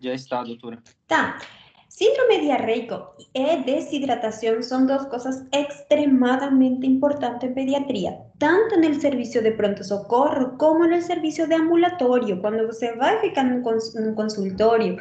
Já está, doutora. Tá. Síndrome diarreico e desidratación son dos cosas extremadamente importantes en pediatría, tanto en el servicio de pronto socorro como en el servicio de ambulatorio, cuando você vai ficar en un consultorio.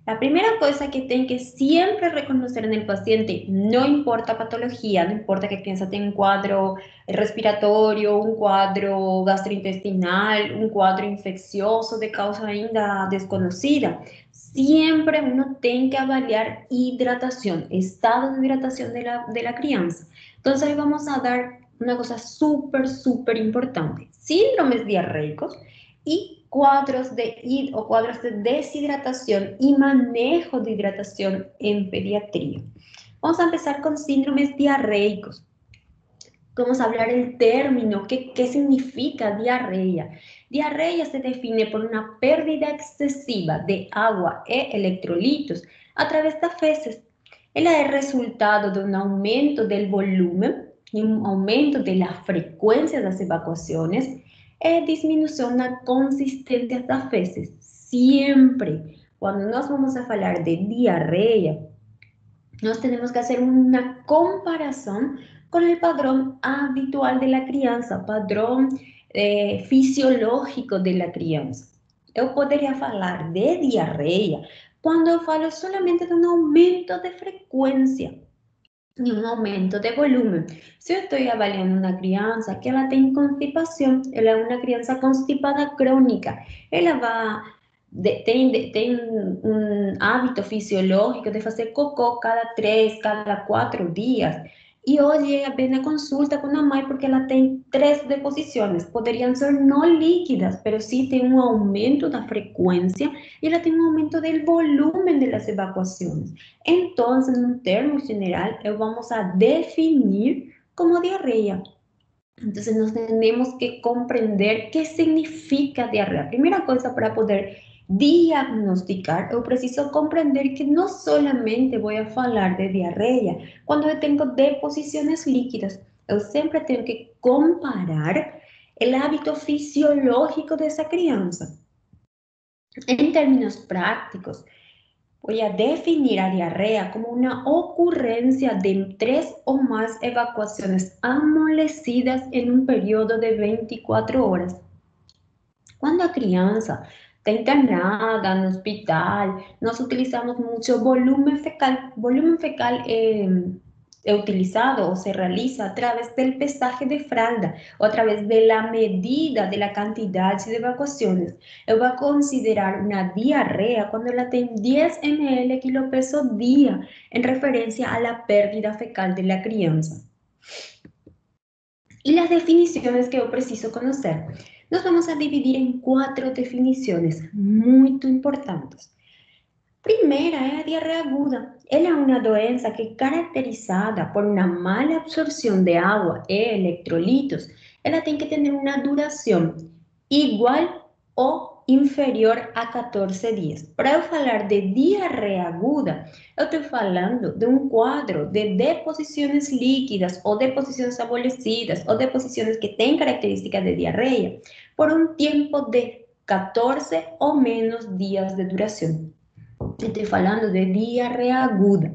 La primera cosa que tienen que siempre reconocer en el paciente, no importa patología, no importa que piensa tenga un cuadro respiratorio, un cuadro gastrointestinal, un cuadro infeccioso de causa ainda desconocida, siempre uno tiene que avaliar hidratación, estado de hidratación de la crianza. Entonces ahí vamos a dar una cosa súper importante. Síndromes diarreicos y cuadros de deshidratación y manejo de hidratación en pediatría. Vamos a empezar con síndromes diarreicos. Vamos a hablar el término, qué significa diarrea. Diarrea se define por una pérdida excesiva de agua e electrolitos a través de feces. Ela es resultado de un aumento del volumen y un aumento de la frecuencia de las evacuaciones e disminución na consistência das fezes. Siempre, cuando nos vamos a hablar de diarrea, nos tenemos que hacer una comparación con el padrón habitual de la criança, padrón fisiológico de la criança. Eu poderia falar de diarreia quando eu falo solamente de um aumento de frequência e um aumento de volumen. Se eu estou avaliando uma criança que ela tem constipação, ela é uma criança constipada crônica, ela vai tem um hábito fisiológico de fazer cocô cada 3, cada 4 dias. E hoje ela vem na consulta com a mãe porque ela tem 3 deposições. Poderiam ser não líquidas, mas sim tem um aumento da frequência e ela tem um aumento do volume das evacuações. Então, em termo geral, vamos a definir como diarreia. Entonces, nos tenemos que comprender qué significa diarrea. Primera cosa, para poder diagnosticar, yo preciso comprender que no solamente voy a hablar de diarrea cuando yo tengo deposiciones líquidas. Yo siempre tengo que comparar el hábito fisiológico de esa crianza. En términos prácticos, voy a definir a diarrea como una ocurrencia de 3 o más evacuaciones amolecidas en un periodo de 24 horas. Cuando la crianza está internada en el hospital, nos utilizamos mucho volumen fecal. Volumen fecal utilizado o se realiza a través del pesaje de fralda o a través de la medida de la cantidad de evacuaciones. Yo voy a considerar una diarrea cuando la tengo 10 ml kilopeso día en referencia a la pérdida fecal de la crianza. Y las definiciones que yo preciso conocer. Nos vamos a dividir en 4 definiciones muy importantes. Primeira é a diarreia aguda. Ela é uma doença que é caracterizada por uma mala absorção de água e electrolitos. Ela tem que ter uma duração igual ou inferior a 14 dias. Para eu falar de diarreia aguda, eu estou falando de um quadro de deposições líquidas ou deposições amolecidas ou deposições que têm características de diarreia por um tempo de 14 ou menos dias de duração. Estoy hablando de diarrea aguda.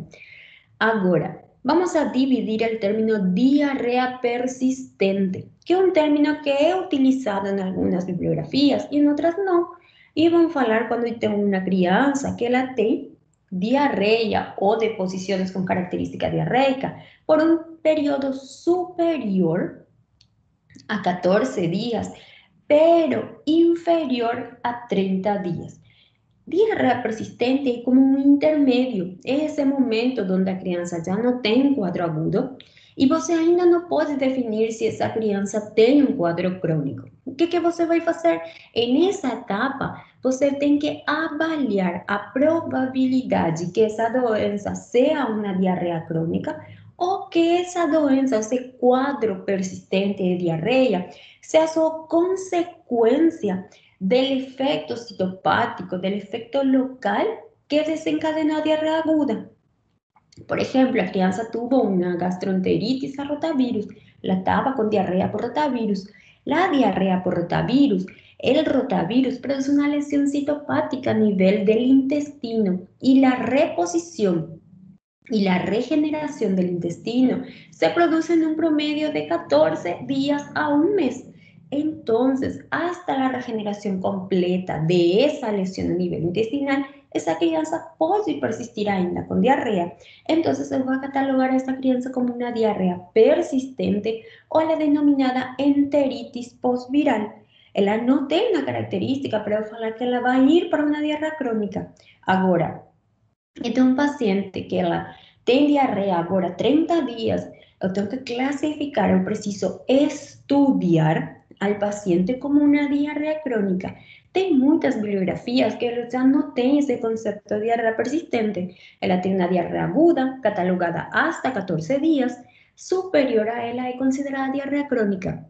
Ahora, vamos a dividir el término diarrea persistente, que es un término que he utilizado en algunas bibliografías y en otras no. Y vamos a hablar cuando tengo una crianza que la tiene diarrea o deposiciones con característica diarreica por un periodo superior a 14 días, pero inferior a 30 días. Diarrea persistente é como um intermédio, é esse momento onde a criança já não tem um quadro agudo e você ainda não pode definir se essa criança tem um quadro crônico. O que você vai fazer? E nessa etapa, você tem que avaliar a probabilidade que essa doença seja uma diarreia crônica ou que essa doença, esse quadro persistente de diarreia, seja sua consequência del efecto citopático, del efecto local que desencadenó diarrea aguda. Por ejemplo, la crianza tuvo una gastroenteritis a rotavirus, la estaba con diarrea por rotavirus. La diarrea por rotavirus. El rotavirus produce una lesión citopática a nivel del intestino y la reposición y la regeneración del intestino se produce en un promedio de 14 días a un mes. Entonces, hasta la regeneración completa de esa lesión a nivel intestinal, esa crianza puede persistir ainda con diarrea. Entonces, se va a catalogar a esta crianza como una diarrea persistente o la denominada enteritis postviral. Ela não tem uma característica para eu falar que ela vai ir para uma diarreia crônica. Agora, então, um paciente que ela tem diarreia agora 30 dias, eu tenho que classificar, eu preciso estudar ao paciente como uma diarreia crônica. Tem muitas bibliografias que já não têm esse conceito de diarreia persistente. Ela tem uma diarreia aguda, catalogada hasta 14 dias, superior a ela é considerada diarreia crônica.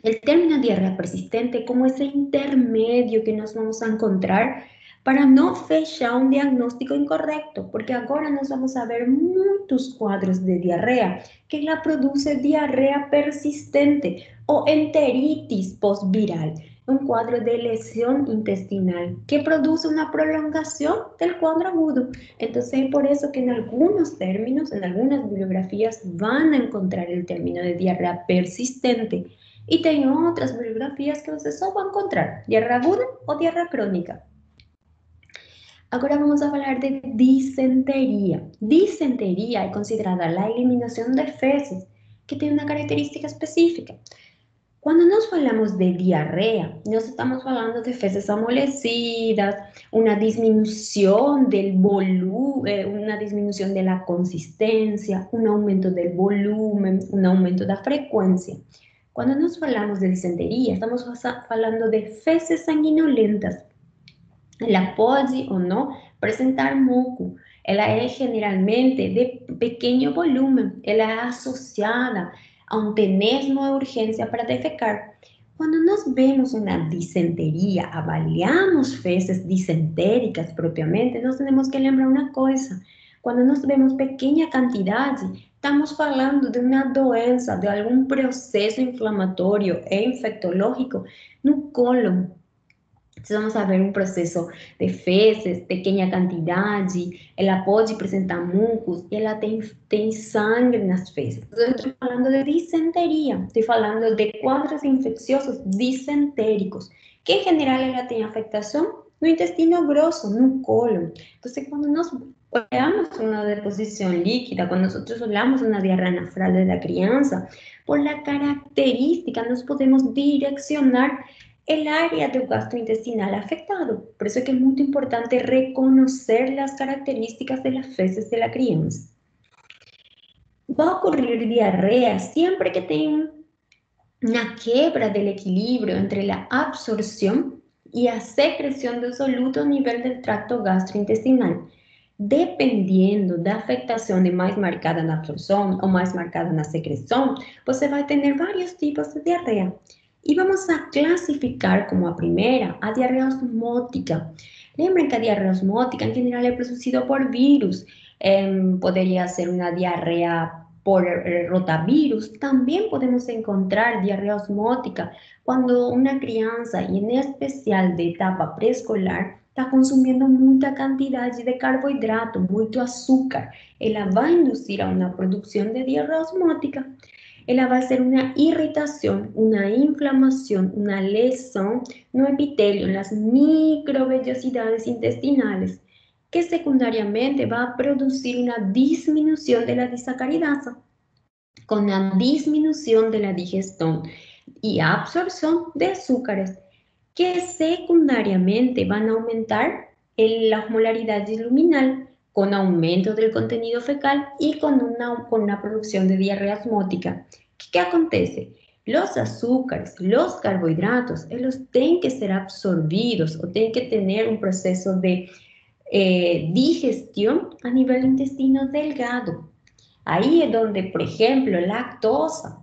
El término diarrea persistente como ese intermedio que nos vamos a encontrar para no fechar un diagnóstico incorrecto, porque ahora nos vamos a ver muchos cuadros de diarrea que la produce diarrea persistente o enteritis postviral, un cuadro de lesión intestinal que produce una prolongación del cuadro agudo. Entonces, es por eso que en algunos términos, en algunas bibliografías, van a encontrar el término de diarrea persistente. Y tem outras bibliografias que você só vai encontrar diarreia aguda ou diarreia crônica. Agora vamos a falar de disenteria. Disenteria é considerada a eliminação de fezes, que tem uma característica específica. Quando nós falamos de diarreia, nós estamos falando de fezes amolecidas, uma diminuição do volume, uma diminuição da consistência, um aumento do volume, um aumento da frequência. Cuando nos falamos de disentería, estamos hablando de feces sanguinolentas. Ela pode ou não presentar muco. Ela é generalmente de pequeno volume. Ela é associada a um tenesmo de urgência para defecar. Quando nós vemos uma disenteria, avaliamos fezes disentéricas propriamente, nós temos que lembrar uma coisa. Quando nós vemos pequena quantidade, estamos falando de uma doença, de algum processo inflamatório e infectológico no cólon. Então, vamos a ver um processo de fezes, pequena quantidade, ela pode apresentar mucos, e ela tem sangue nas fezes. Eu estou falando de disenteria, estou falando de quadros infecciosos disentéricos, que em geral ela tem afetação no intestino grosso, no cólon. Então, quando nós olhamos uma deposição líquida, quando nós olhamos uma diarreia na fralda da criança, por la característica, nós podemos direcionar el área del gastrointestinal afectado. Por eso es que es muy importante reconocer las características de las feces de la crianza. Va a ocurrir diarrea siempre que tenga una quiebra del equilibrio entre la absorción y la secreción de soluto a nivel del tracto gastrointestinal. Dependiendo da afectação de mais marcada na absorção ou mais marcada na secreção, você vai ter vários tipos de diarreia. E vamos a classificar como a primeira a diarreia osmótica. Lembrem que a diarreia osmótica, em geral, é produzida por vírus. Poderia ser uma diarreia por rotavírus. Também podemos encontrar diarreia osmótica quando uma criança, e em especial de etapa pré-escolar, está consumindo muita quantidade de carboidrato, muito açúcar. Ela vai induzir a uma produção de diarreia osmótica. Ela vai ser uma irritação, uma inflamação, uma lesão no epitélio, nas microvellosidades intestinais, que secundariamente vai produzir uma diminuição da disacaridasa, com a diminuição da digestão e absorção de açúcares, que secundariamente vão aumentar a osmolaridade luminal, con aumento del contenido fecal y con una producción de diarrea osmótica. ¿Qué acontece? Los azúcares, los carbohidratos, ellos tienen que ser absorbidos o tienen que tener un proceso de digestión a nivel intestino delgado. Ahí es donde, por ejemplo, lactosa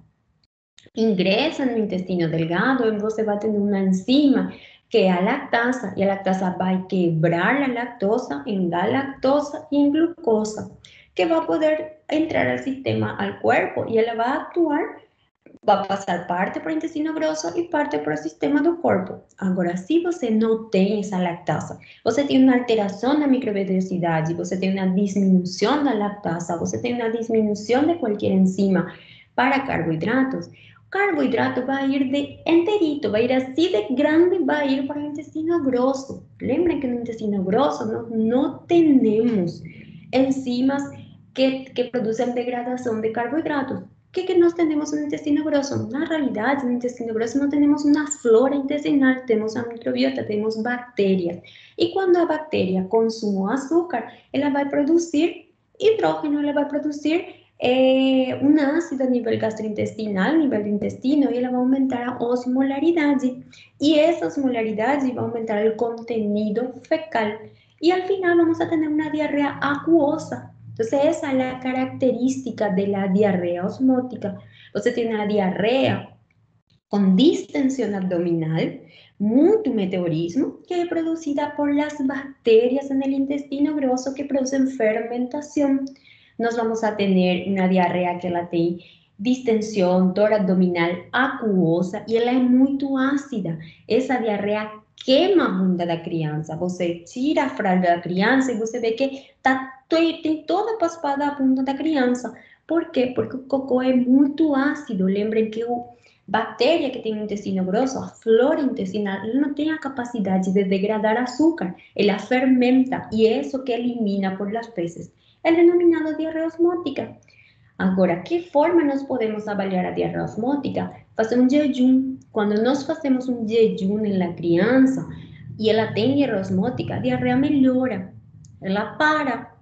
ingresa en el intestino delgado, entonces va a tener una enzima que a lactasa, y a lactasa va a quebrar la lactosa en galactosa y en glucosa, que va a poder entrar al sistema, al cuerpo, y ella va a actuar vai passar parte para o intestino grosso e parte para o sistema do corpo. Agora, se você não tem essa lactasa, você tem uma alteração na microvelocisidade, você tem uma diminuição da lactasa, você tem uma diminuição de qualquer enzima para carboidratos, o carboidrato vai ir de enterito, vai ir assim de grande, vai ir para o intestino grosso. Lembra que no intestino grosso nós não temos enzimas que produzem degradação de carboidratos. O que nós temos no intestino grosso? Na realidade, no intestino grosso não temos uma flora intestinal, temos a microbiota, temos bactérias. E quando a bactéria consome açúcar, ela vai produzir hidrogênio, ela vai produzir um ácido a nível gastrointestinal, a nível do intestino, e ela vai aumentar a osmolaridade. E essa osmolaridade vai aumentar o contenido fecal. Y al final vamos a tener una diarrea acuosa. Entonces, esa es la característica de la diarrea osmótica. Você tiene una diarrea con distensión abdominal, mucho meteorismo, que es producida por las bacterias en el intestino grosso que producen fermentación. Nos vamos a tener una diarrea que la tiene distensión, dor abdominal acuosa y ela é muito ácida. Essa diarreia queima a bunda da criança. Você tira a fralda da criança e você vê que tem toda paspada a bunda da criança. Por quê? Porque o cocô é muito ácido. Lembrem que a bactéria que tem no intestino grosso, a flora intestinal, ela não tem a capacidade de degradar açúcar. Ela fermenta e é isso que elimina por las fezes. É denominado diarreia osmótica. Agora, que forma nós podemos avaliar a diarreia osmótica? Fazer um jejum. Quando nós fazemos um jejum na criança e ela tem diarreia osmótica, a diarreia melhora, ela para.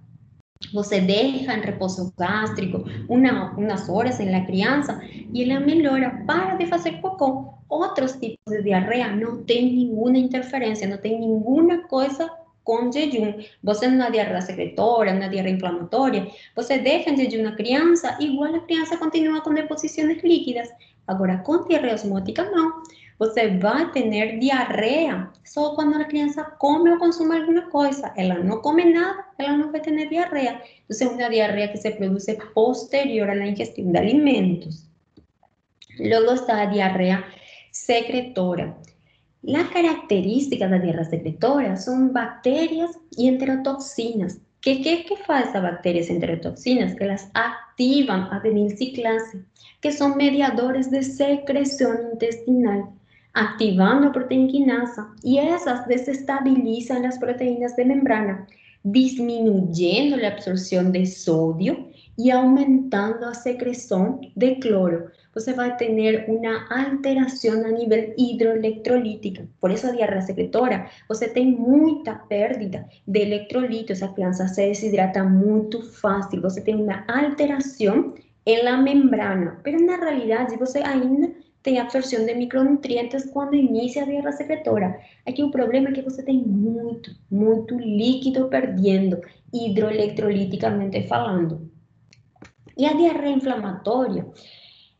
Você deixa em repouso gástrico umas horas na criança e ela melhora, para de fazer cocô. Outros tipos de diarreia não tem nenhuma interferência, não tem nenhuma coisa com jejum. Você numa diarreia secretória, uma diarreia inflamatória, você deixa em jejum na criança, igual a criança continua com deposições líquidas. Agora, com diarreia osmótica, não. Você vai ter diarreia só quando a criança come ou consome alguma coisa. Ela não come nada, ela não vai ter diarreia. Então, é uma diarreia que se produz posterior à ingestão de alimentos. Logo está a diarreia secretora. La característica da diarreia secretora são bactérias e enterotoxinas. Que faz essa bactérias e enterotoxinas? Que elas ativam a adenilciclase, que são mediadores de secreção intestinal, activando a proteína quinasa, e essas desestabilizam as proteínas de membrana, disminuyendo a absorção de sódio e aumentando a secreção de cloro. Você vai ter uma alteração a nível hidroelectrolítico. Por isso, a diarreia secretora, você tem muita perda de eletrolitos. A criança se desidrata muito fácil. Você tem uma alteração na membrana. Mas, na realidade, você ainda tem absorção de micronutrientes quando inicia a diarreia secretora. Aqui o problema é que você tem muito líquido perdendo, hidroelectroliticamente falando. E a diarreia inflamatória,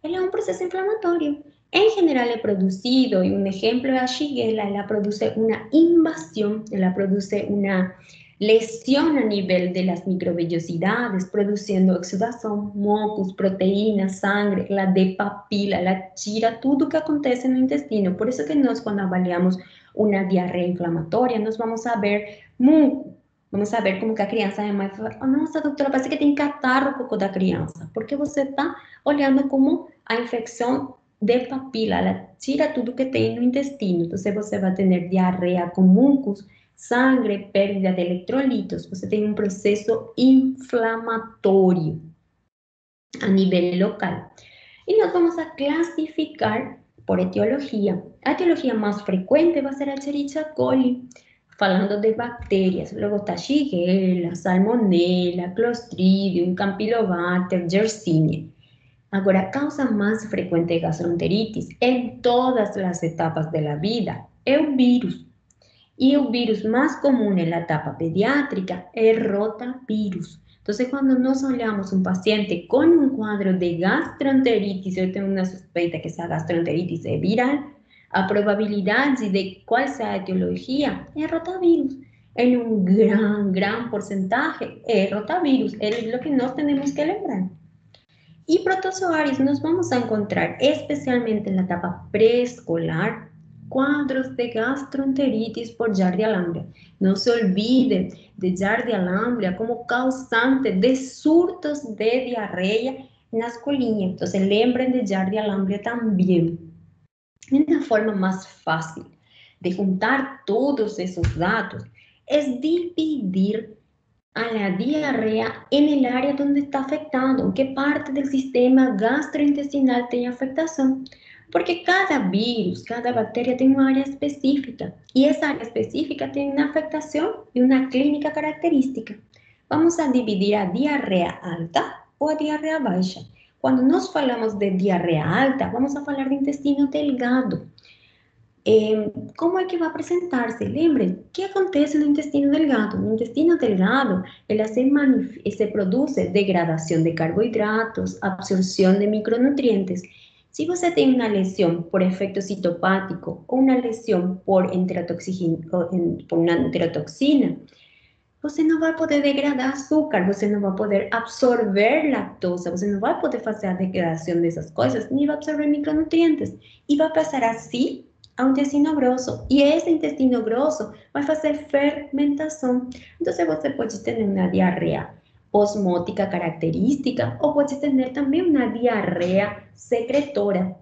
ela é um processo inflamatório. Em geral é produzido, e um exemplo é a Shigella, ela produz uma invasão, ela produz uma lesão a nível das microvellosidades, produzindo exudação, mocos, proteínas, sangue, ela depapila, ela tira tudo que acontece no intestino. Por isso que nós, quando avaliamos uma diarreia inflamatória, nós vamos saber como que a criança é mais... Nossa, doutora, parece que tem catarro o cocô da criança. Porque você está olhando como a infecção de papila, ela tira tudo que tem no intestino. Então, você vai ter diarreia com mucos, sangue, perda de eletrolitos. Você tem um processo inflamatório a nível local. E nós vamos a classificar por etiologia. A etiologia mais frequente vai ser a Escherichia coli, falando de bactérias. Luego está Shigella, Salmonella, Clostridium, Campylobacter, Yersinia. Agora, a causa mais frequente de gastroenteritis em todas as etapas da vida é o vírus. E o vírus mais comum na etapa pediátrica é rotavírus. Então, quando nós olhamos um paciente com um quadro de gastroenteritis, eu tenho uma suspeita que essa gastroenteritis é viral, a probabilidade de qual seja a etiologia é rotavírus. Em um gran porcentagem é rotavírus. É o que nós temos que lembrar. Y protozoarios nos vamos a encontrar especialmente en la etapa preescolar cuadros de gastroenteritis por Giardia lamblia. No se olviden de Giardia lamblia como causante de surtos de diarrea en las colinas. Entonces, lembren de Giardia lamblia también. Una forma más fácil de juntar todos esos datos es dividir a la diarrea en el área donde está afectando, en qué parte del sistema gastrointestinal tiene afectación. Porque cada virus, cada bacteria tiene un área específica y esa área específica tiene una afectación y una clínica característica. Vamos a dividir a diarrea alta o a diarrea baja. Cuando nos falamos de diarrea alta, vamos a hablar de intestino delgado. ¿Cómo es que va a presentarse? Lembren, ¿qué acontece en el intestino delgado? En el intestino delgado, se produce degradación de carbohidratos, absorción de micronutrientes. Si usted tiene una lesión por efecto citopático o una lesión por una enterotoxina, você no va a poder degradar azúcar, você no va a poder absorber lactosa, você no va a poder hacer a degradación de esas cosas, ni va a absorber micronutrientes. Y va a pasar así a un intestino grosso. Y ese intestino grosso va a hacer fermentación. Entonces, você puede tener una diarrea osmótica característica o puede tener también una diarrea secretora.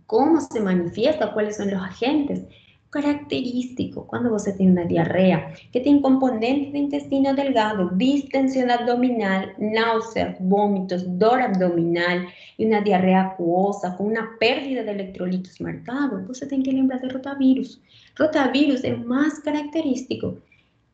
¿Cómo se manifiesta? ¿Cuáles son los agentes? Característico, cuando você tiene una diarrea que tiene componentes de intestino delgado, distensión abdominal, náuseas, vómitos, dor abdominal y una diarrea acuosa con una pérdida de electrolitos marcado, você tem que lembrar de rotavirus. Rotavirus é mais característico.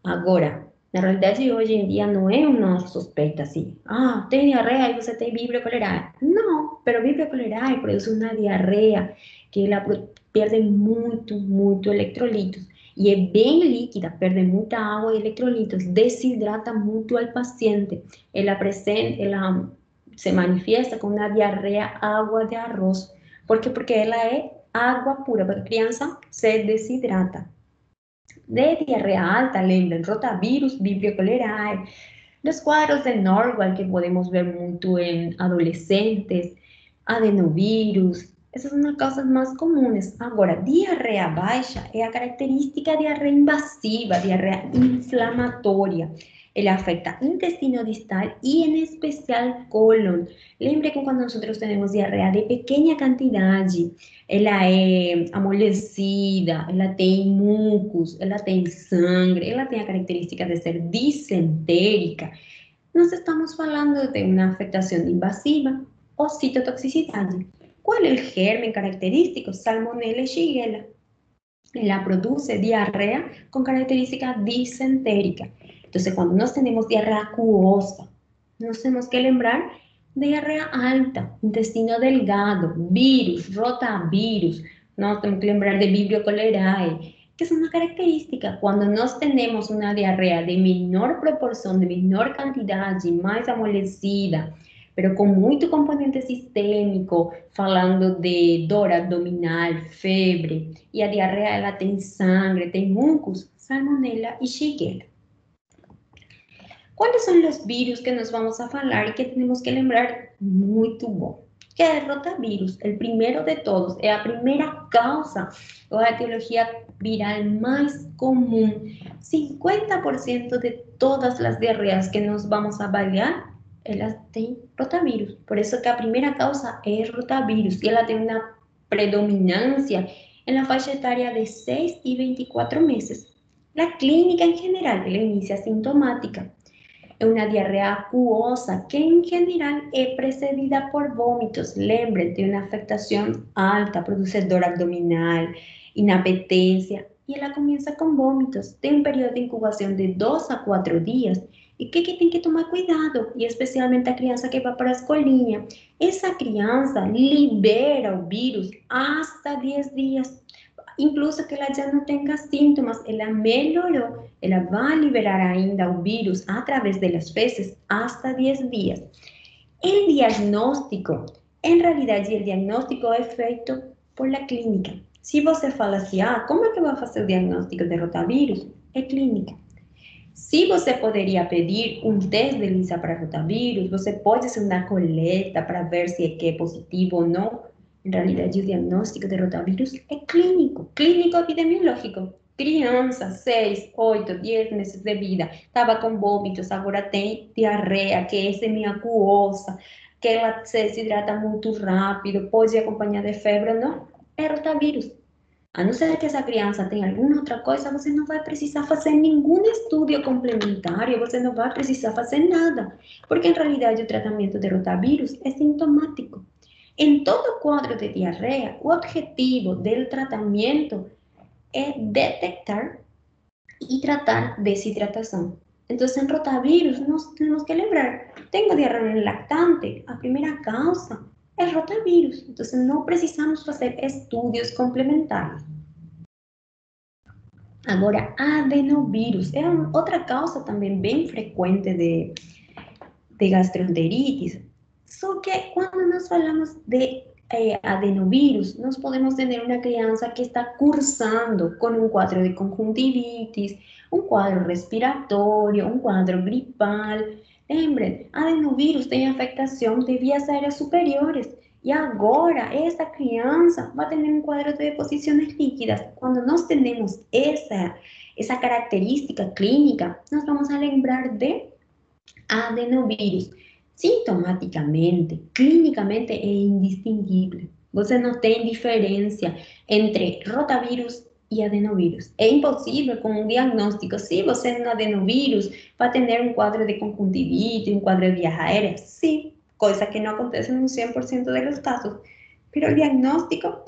Agora, na realidade, hoje em dia não é uma suspeita assim. Ah, tem diarreia e você tem Vibrio cholerae. Não, pero Vibrio cholerae produz uma diarreia que ela perde muito electrolitos. E é bem líquida, perde muita água e electrolitos, desidrata muito al paciente. Ela se manifiesta com uma diarreia água de arroz. Por quê? Porque ela é água pura, porque a criança se desidrata. De diarrea alta, lembren, rotavirus, Vibrio cholerae, los cuadros de Norwalk que podemos ver mucho en adolescentes, adenovirus, esas son las causas más comunes. Ahora, diarrea baja es a característica de diarrea invasiva, diarrea inflamatoria. Ela afecta intestino distal y en especial colon. Lembre que cuando nosotros tenemos diarrea de pequeña cantidad, ela é amolecida, ela tem mucus, ela tem sangue, ela tem a característica de ser disentérica. Nós estamos falando de uma afectação invasiva ou citotoxicidade. Qual é o germen característico? Salmonella e Shigella. Ela produz diarrea com característica disentérica. Entonces, cuando nos tenemos diarrea acuosa, nos tenemos que lembrar diarrea alta, intestino delgado, virus, rotavirus, nos tenemos que lembrar de Vibrio cholerae, que es una característica. Cuando nos tenemos una diarrea de menor proporción, de menor cantidad y más amolecida, pero con muito componente sistémico, falando de dor abdominal, febre, e a diarrea ela tem sangue, tem mucus, salmonella e Shigella. ¿Cuáles son los virus que nos vamos a hablar y que tenemos que lembrar? Muy bom. Que es el rotavirus, el primero de todos, es la primera causa o la etiología viral más común. 50% de todas las diarreas que nos vamos a avaliar, elas têm rotavirus. Por eso que a primera causa es rotavirus y ela tiene una predominancia en la faixa etaria de 6 y 24 meses. La clínica en general, ela inicia sintomática. É uma diarrea acuosa que en general es precedida por vómitos. Lembren, tiene una afectación alta, produce dor abdominal, inapetencia y ela comienza con vómitos. Tiene un periodo de incubación de 2 a 4 días. E que tem que tomar cuidado, e especialmente a criança que vai para a escolinha. Essa criança libera o vírus hasta 10 dias. Incluso que ela já não tenha síntomas, ela melhorou, ela vai liberar ainda o vírus através das fezes hasta 10 dias. O diagnóstico, em realidade, o diagnóstico é feito por la clínica. Se você fala assim, como é que vai fazer o diagnóstico de rotavírus? É clínica. Se você poderia pedir um teste de ELISA para rotavírus, você pode fazer uma coleta para ver se é positivo ou não. Em realidade, o diagnóstico de rotavírus é clínico, clínico epidemiológico. Criança, 6, 8, 10 meses de vida, estava com vômitos, agora tem diarreia, que é semiacuosa, que ela se desidrata muito rápido, pode acompanhar de febre ou não, é rotavírus. A não ser que essa criança tenha alguma outra coisa, você não vai precisar fazer nenhum estudo complementar, você não vai precisar fazer nada, porque em realidade o tratamento de rotavírus é sintomático. Em todo quadro de diarreia, o objetivo do tratamento é detectar e tratar desidratação. Então, em rotavírus, nós temos que lembrar, tenho diarreia no lactante, a primeira causa é rotavírus, então não precisamos fazer estudos complementares. Agora, adenovírus é outra causa também bem frequente de gastroenterites, só que quando nós falamos de adenovírus, nós podemos ter uma criança que está cursando com um quadro de conjuntivitis, um quadro respiratório, um quadro gripal. Lembrem, adenovírus tem afetação de vias aéreas superiores. E agora, essa criança vai ter um quadro de deposições líquidas. Quando nós temos essa característica clínica, nós vamos a lembrar de adenovírus. Sintomaticamente, clinicamente é indistinguível. Você não tem diferença entre rotavírus e adenovírus. É impossível com um diagnóstico. Se você tem adenovírus, vai ter um quadro de conjuntivite, um quadro de via aérea? Sim, coisa que não acontece no 100% dos casos. Mas o diagnóstico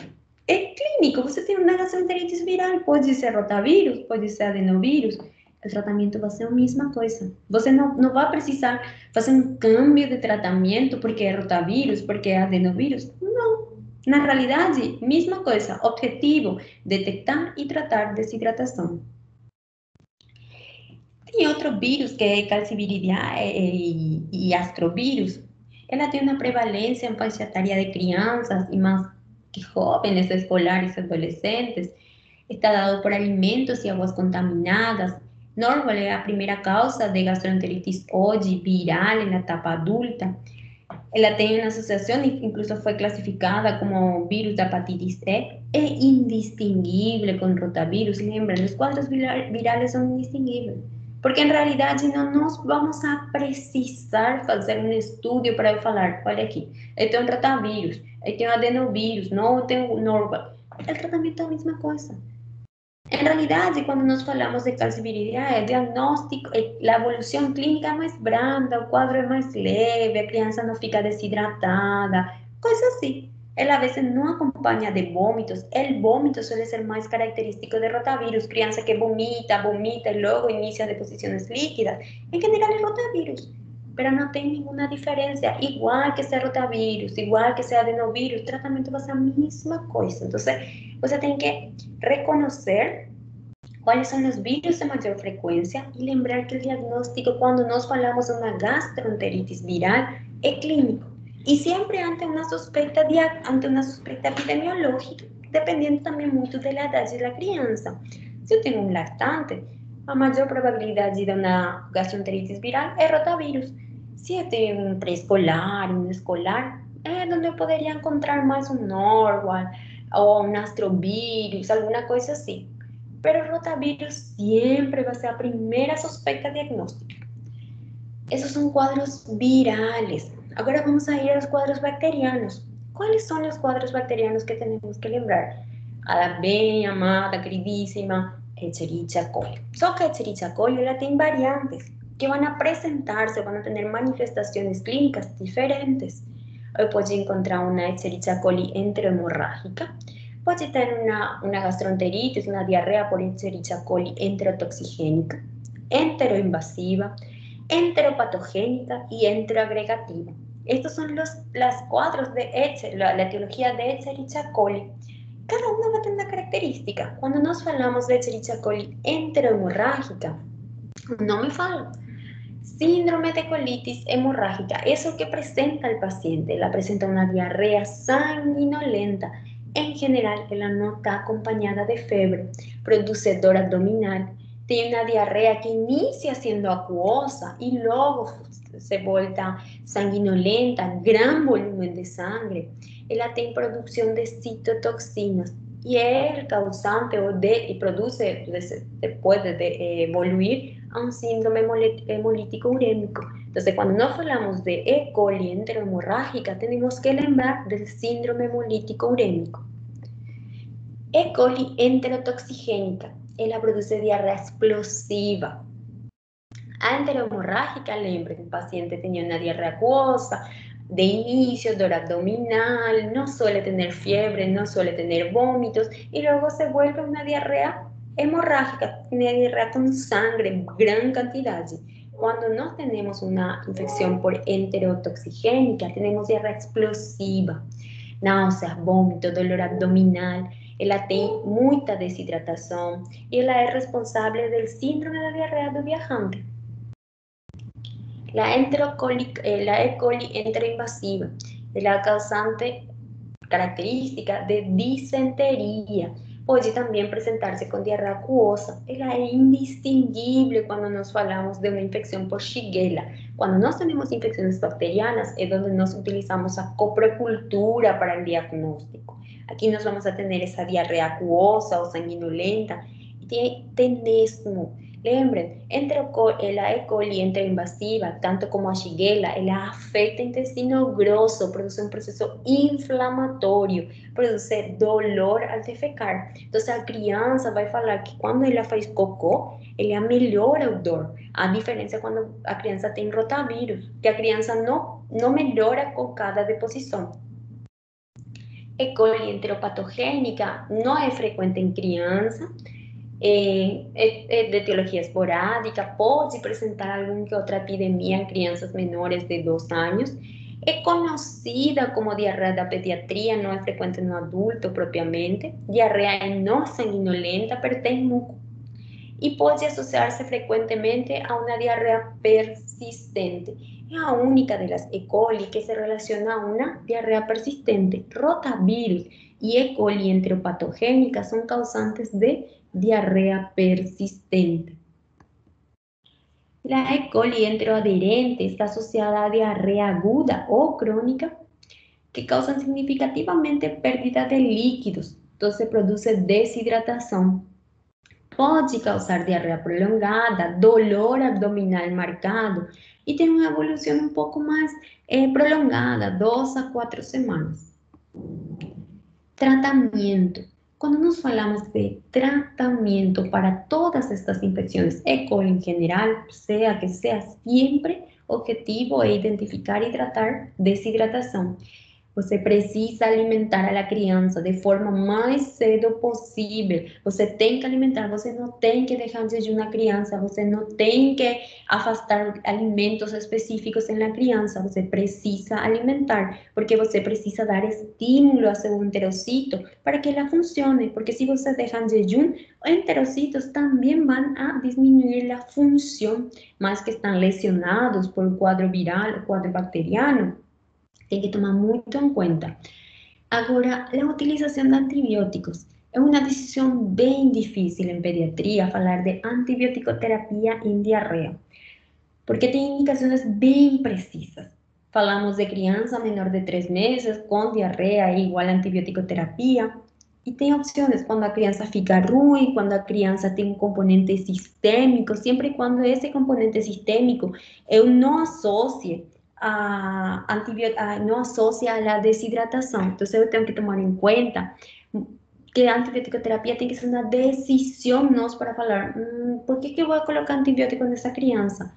é clínico. Você tem uma gastroenteritis viral, pode ser rotavírus, pode ser adenovírus. O tratamento vai ser a mesma coisa. Você não vai precisar fazer um cambio de tratamento porque é rotavírus, porque é adenovírus. Não. Na realidade, mesma coisa. Objetivo, detectar e tratar desidratação. Tem outro vírus que é calciviridase e astrovírus. Ela tem uma prevalência em faixa etária de crianças e mais que jovens, escolares e adolescentes. Está dado por alimentos e águas contaminadas. Normalmente é a primeira causa de gastroenteritis hoje viral na etapa adulta. Ela tem uma associação, incluso foi classificada como vírus da hepatite E. É indistinguível com rotavírus. Lembra, os quadros virais são indistinguíveis. Porque, em realidade, não nós vamos a precisar fazer um estudo para eu falar, olha aqui, eu tenho rotavírus, eu tenho adenovírus, não eu tenho norval. O tratamento é a mesma coisa. Em realidade, quando nós falamos de calciviridade, o diagnóstico, a evolução clínica é mais branda, o quadro é mais leve, a criança não fica desidratada, coisas assim. Ela, a vezes, não acompanha de vômitos. O vômito suele ser mais característico de rotavírus. Criança que vomita e logo inicia deposições líquidas. Em geral, é rotavírus. Mas não tem nenhuma diferença. Igual que seja rotavírus, igual que seja adenovírus, o tratamento vai ser a mesma coisa. Então, você tem que reconhecer quais são os vírus de maior frequência e lembrar que o diagnóstico, quando nós falamos de uma gastroenteritis viral, é clínico. E sempre ante uma suspeita epidemiológica, dependendo também muito da idade da criança. Se eu tenho um lactante, a maior probabilidade de uma gastroenteritis viral é rotavírus. Se eu tenho um pré-escolar, um escolar, é onde eu poderia encontrar mais um norval ou um astrovírus, alguma coisa assim. Pero el rotavirus siempre va a ser la primera sospecha diagnóstica. Esos son cuadros virales. Ahora vamos a ir a los cuadros bacterianos. ¿Cuáles son los cuadros bacterianos que tenemos que lembrar? A la bem amada, queridísima Escherichia coli. Só que a Escherichia coli ela tem variantes que van a presentarse, van a tener manifestaciones clínicas diferentes. Hoy pode encontrar una Escherichia coli enterohemorrágica, pode ter uma gastroenteritis, uma diarreia por Escherichia coli enterotoxigênica, enteroinvasiva, enteropatogénica y enteroagregativa. Estos son los cuadros de la etiología de Escherichia coli. Cada uno va a tener una característica. Cuando nos falamos de Escherichia coli enterohemorrágica, no me falo. Síndrome de colitis hemorrágica, eso que presenta el paciente, la presenta una diarrea sanguinolenta. En general, ela no está acompañada de fiebre, produce dor abdominal, Tem uma diarreia que inicia sendo acuosa e logo se volta sanguinolenta, gran volumen de sangre. Ela tem produção de citotoxinas y es el causante y produce, puede evoluir a un síndrome hemolítico urémico. Entonces, cuando nos hablamos de E. coli enterohemorrágica, tenemos que lembrar del síndrome hemolítico urémico. E. coli enterotoxigénica, ella produce diarrea explosiva. A enterohemorrágica, lembra que el paciente tenía una diarrea acuosa, de inicio, dolor abdominal, no suele tener fiebre, no suele tener vómitos y luego se vuelve una diarrea hemorrágica, una diarrea con sangre en gran cantidad. Cuando no tenemos una infección por enterotoxigénica, tenemos diarrea explosiva, náuseas, vómitos, dolor abdominal, ela tem muita desidratação e ela é responsável del síndrome da diarrea do viajante. La E. coli enteroinvasiva es la causante característica de disentería. Puede también presentarse con diarrea acuosa. Ela es indistinguible cuando nos hablamos de una infección por Shigella. Cuando no tenemos infecciones bacterianas es donde nos utilizamos a coprocultura para el diagnóstico. Aquí nos vamos a tener esa diarrea acuosa o sanguinolenta y tenesmo. Lembren, la E. coli enteroinvasiva, tanto como a Shigella, ela afecta o intestino grosso, produce un proceso inflamatorio, produce dolor al defecar. Entonces, a criança vai falar que quando ela faz cocô, ela melhora o dor. A diferença é quando a criança tem rotavírus, que a criança não melhora com cada deposição. E. coli enteropatogênica não é frequente em criança, de etiología esporádica, puede presentar alguna que otra epidemia en crianças menores de 2 años. Es conocida como diarrea de pediatría, no es frecuente en un adulto propiamente. Diarrea no sanguinolenta, pero tiene muco. Y puede asociarse frecuentemente a una diarrea persistente. Es la única de las E. coli que se relaciona a una diarrea persistente. Rotavirus y E. coli enteropatogénica son causantes de diarrea persistente. La E. coli enteroadherente está asociada a diarrea aguda o crónica que causan significativamente pérdida de líquidos, entonces produce deshidratación. Puede causar diarrea prolongada, dolor abdominal marcado y tiene una evolución un poco más prolongada, 2 a 4 semanas. Tratamiento. Cuando nos hablamos de tratamiento para todas estas infecciones, E. coli en general, sea que sea siempre objetivo es identificar y tratar deshidratación. Você precisa alimentar a la criança de forma mais cedo possível. Você tem que alimentar, você não tem que deixar de jejum na criança, você não tem que afastar alimentos específicos em la criança, você precisa alimentar, porque você precisa dar estímulo a seu enterocito para que ela funcione, porque se você deixar de jejum, os enterocitos também vão a disminuir a função, mas que estão lesionados por o quadro viral, o quadro bacteriano. Tem que tomar muito em conta. Agora, a utilização de antibióticos é uma decisão bem difícil em pediatria falar de antibioticoterapia em diarreia, porque tem indicações bem precisas. Falamos de criança menor de 3 meses com diarreia igual a antibiótico-terapia, e tem opções quando a criança fica ruim, quando a criança tem um componente sistêmico, sempre e quando esse componente sistêmico eu não associe no asocia a la deshidratación. Entonces yo tengo que tomar en cuenta que a antibiótico-terapia tiene que ser una decisión no para hablar, ¿por qué que voy a colocar antibiótico en esa crianza?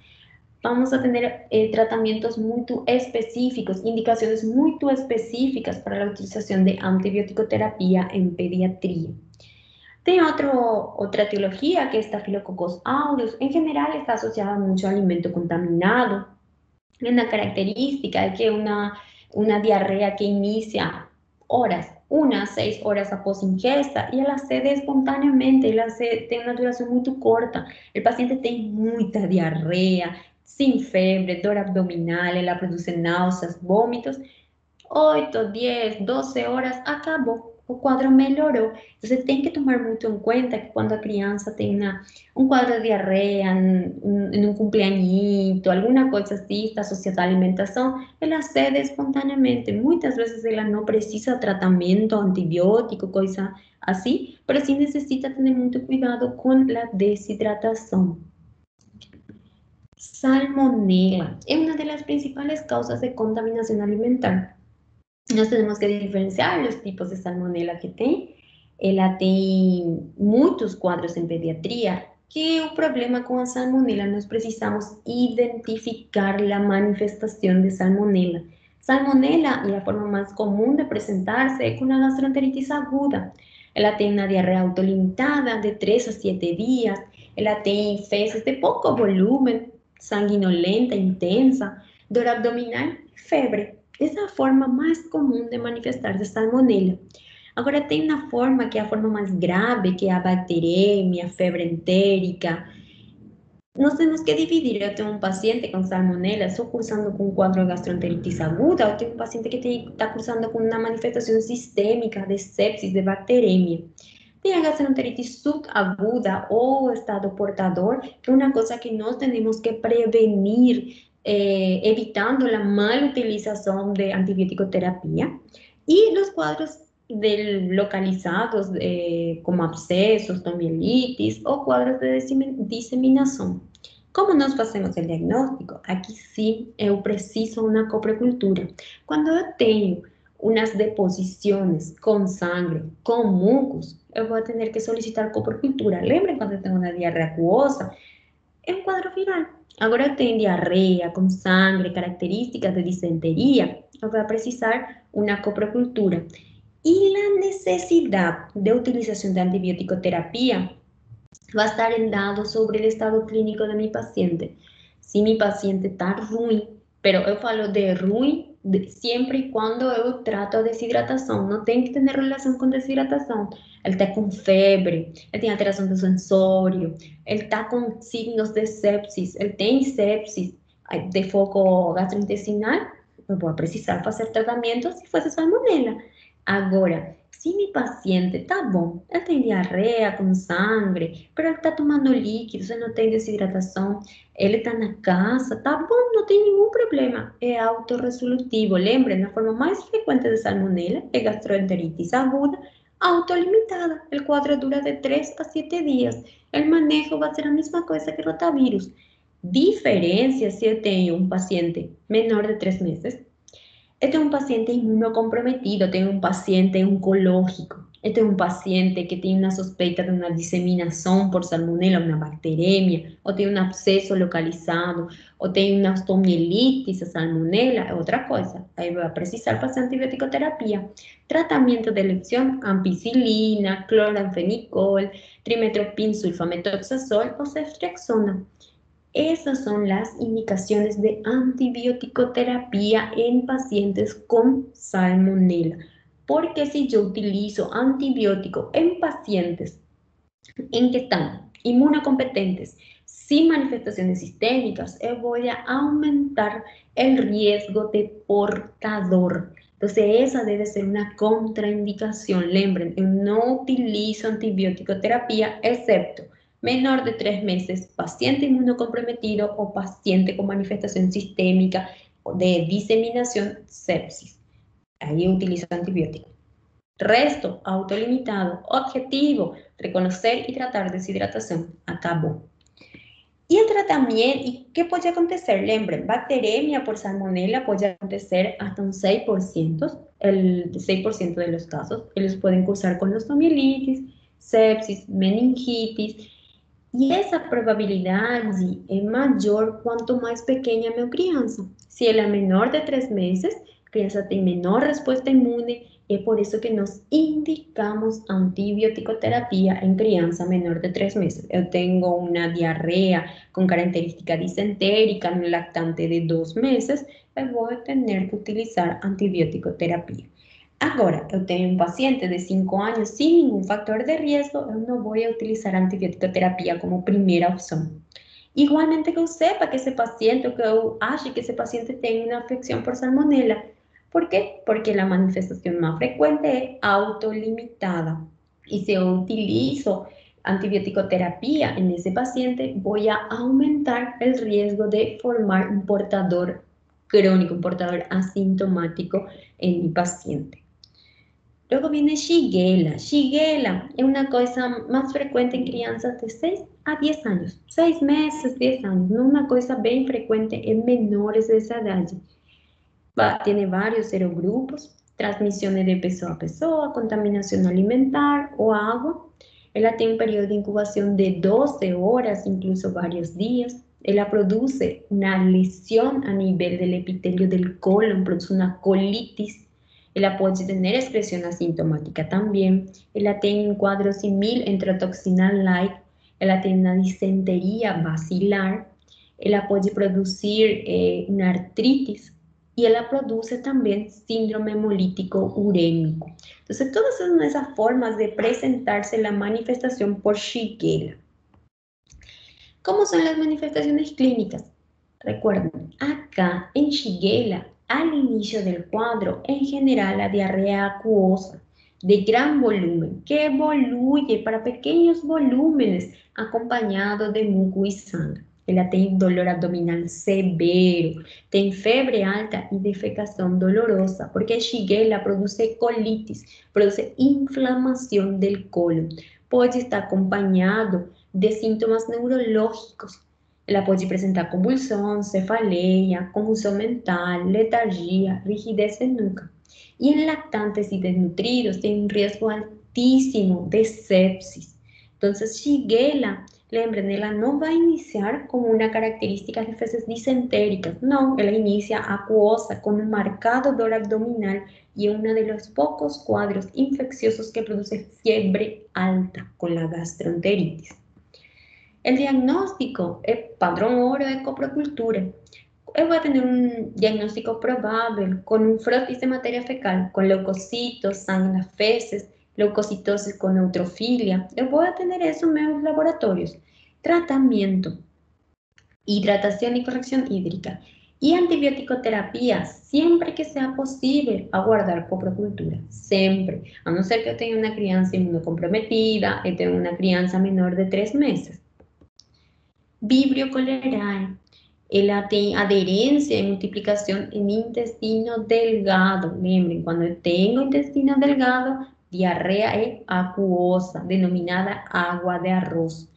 Vamos a tener tratamientos muy específicos, indicaciones muy específicas para la utilización de antibiótico-terapia en pediatría. Tem otra etiología que es Staphylococcus aureus. En general está asociada mucho a alimento contaminado. Una característica es que una diarrea que inicia horas, 1 a 6 horas após ingesta, y ela cede espontáneamente, ela tem uma duração muito corta. O paciente tem muita diarreia, sem febre, dor abdominal, ela produz náuseas, vômitos. 8, 10, 12 horas, acabou. o quadro melhorou. Você tem que tomar muito em conta que quando a criança tem um quadro de diarreia, em um cumpleañito, alguma coisa assim, está associada à alimentação, ela cede espontaneamente. Muitas vezes ela não precisa tratamento antibiótico, coisa assim, mas sim necessita ter muito cuidado com a desidratação. Salmonella es una de las principales causas de contaminación alimentar. Nós temos que diferenciar os tipos de salmonela que tem. Ela tem muitos quadros em pediatria, que o problema com a salmonela, nós precisamos identificar a manifestação de salmonela. Salmonela, e a forma mais comum de apresentar-se é com a gastroenteritis aguda. Ela tem uma diarreia autolimitada de 3 a 7 dias, ela tem fezes de pouco volume, sanguinolenta, intensa, dor abdominal e febre. Essa é a forma mais comum de manifestar-se salmonela. Agora, tem uma forma que é a forma mais grave, que é a bacteremia, febre entérica. Nós temos que dividir. Eu tenho um paciente com salmonela só cursando com um quadro de gastroenteritis aguda, ou tenho um paciente que está cursando com uma manifestação sistêmica de sepsis, de bacteremia. Tem a gastroenteritis subaguda ou estado portador, que é uma coisa que nós temos que prevenir, evitando a mal utilização de antibiótico-terapia. E os quadros localizados, como abscessos, tomielites ou quadros de disseminação. Como nós fazemos o diagnóstico? Aqui sim, eu preciso uma coprocultura. Quando eu tenho umas deposições com sangue, com mucos, eu vou ter que solicitar coprocultura. Lembra quando eu tenho uma diarreia aquosa? É um quadro viral. Agora eu tenho diarreia com sangue, características de disenteria, eu vou precisar uma coprocultura. E a necessidade de utilização de antibiótico-terapia vai estar em dados sobre o estado clínico de meu paciente. Se meu paciente está ruim, pero eu falo de ruim sempre e quando eu trato a desidratação, não tem que ter relação com desidratação. Ele está com febre, ele tem alteração do sensório, ele está com signos de sepsis, ele tem sepsis de foco gastrointestinal, eu vou precisar fazer tratamento se fosse salmonela. Agora, se meu paciente tá bom, ele tem diarreia com sangue, mas ele está tomando líquidos, ele não tem desidratação, ele está na casa, tá bom, não tem nenhum problema, é autorresolutivo. Lembrem, a forma mais frequente de salmonela é gastroenteritis aguda, autolimitada. O quadro dura de 3 a 7 dias. O manejo vai ser a mesma coisa que rotavírus. Diferença se eu tenho um paciente menor de 3 meses, eu tenho um paciente imunocomprometido, tenho um paciente oncológico, eu tenho um paciente que tem uma suspeita de uma disseminação por salmonela, uma bacteremia, ou tem um abscesso localizado, ou tem uma osteomielitis, a salmonela, é outra coisa. Aí vai precisar fazer antibiótico-terapia. Tratamento de eleição, ampicilina, cloranfenicol, trimetoprim, sulfametoxazol ou ceftriaxona. Esas son las indicaciones de antibiótico-terapia en pacientes con salmonela. Porque si yo utilizo antibiótico en pacientes en que están inmunocompetentes, sin manifestaciones sistémicas, voy a aumentar el riesgo de portador. Entonces, esa debe ser una contraindicación. Lembren, yo no utilizo antibiótico-terapia, excepto menor de 3 meses, paciente inmunocomprometido o paciente con manifestación sistémica de diseminación sepsis. Ahí utilizo antibiótico. Resto, autolimitado, objetivo, reconocer y tratar deshidratación. Acabó. E o tratamento, e o que pode acontecer? Lembrem, bacteremia por salmonela pode acontecer hasta un 6%, el 6% de los casos. Eles podem cursar com osteomielitis, sepsis, meningitis, e essa probabilidade é maior quanto mais pequena é a minha criança. Se ela é menor de 3 meses, a criança tem menor resposta imune, é por isso que nós indicamos antibiótico-terapia em criança menor de 3 meses. Eu tenho uma diarreia com característica disentérica no lactante de 2 meses, eu vou ter que utilizar antibiótico-terapia. Agora, eu tenho um paciente de 5 anos sem nenhum fator de risco, eu não vou utilizar antibiótico-terapia como primeira opção. Igualmente que eu sepa que esse paciente, ou que eu ache que esse paciente tem uma infecção por salmonela, ¿Por qué? Porque la manifestación más frecuente es autolimitada. Y si yo utilizo antibiótico-terapia en ese paciente, voy a aumentar el riesgo de formar un portador crónico, un portador asintomático en mi paciente. Luego viene Shigella. Shigella es una cosa más frecuente en crianzas de 6 a 10 años. 6 meses, 10 años. No una cosa bien frecuente en menores de esa edad. Tiene varios serogrupos, transmisiones de pessoa, contaminación alimentar o agua. Ella tiene un periodo de incubación de 12 horas, incluso varios días. Ella produce una lesión a nivel del epitelio del colon, produce una colitis. Ella puede tener expresión asintomática también. Ella tiene un cuadro similar enterotoxinal-like. Ella tiene una disentería basilar. Ella puede producir una artritis y ella produce también síndrome hemolítico urémico. Entonces, todas son esas formas de presentarse la manifestación por Shigella. ¿Cómo son las manifestaciones clínicas? Recuerden, acá en Shigella, al inicio del cuadro, en general la diarrea acuosa de gran volumen, que evoluye para pequeños volúmenes acompañado de muco y sangre. Ella tiene dolor abdominal severo, tiene fiebre alta y defecación dolorosa, porque Shigella produce colitis, produce inflamación del colon. Puede estar acompañado de síntomas neurológicos. Ela pode presentar convulsão, cefaleia, confusão mental, letargia, rigidez de nuca. Y en lactantes y desnutridos tiene un riesgo altísimo de sepsis. Entonces, Shigella, lembren, ella no va a iniciar con una característica de feces disentéricas, no, ella inicia acuosa con un marcado dolor abdominal y uno de los pocos cuadros infecciosos que produce fiebre alta con la gastroenteritis. El diagnóstico es padrón oro de coprocultura. Él va a tener un diagnóstico probable con un frotis de materia fecal, con leucocitos, sangre en las feces, leucocitosis con neutrofilia. Yo voy a tener eso en los laboratorios. Tratamiento, hidratación y corrección hídrica. Y antibiótico-terapia, siempre que sea posible, aguardar coprocultura. Siempre. A no ser que tenga una crianza inmunocomprometida y tenga una crianza menor de 3 meses. Vibrio cholerae. Ela tem adherência e multiplicação em intestino delgado. Lembrem, quando tenho intestino delgado, diarreia é acuosa, denominada água de arroz.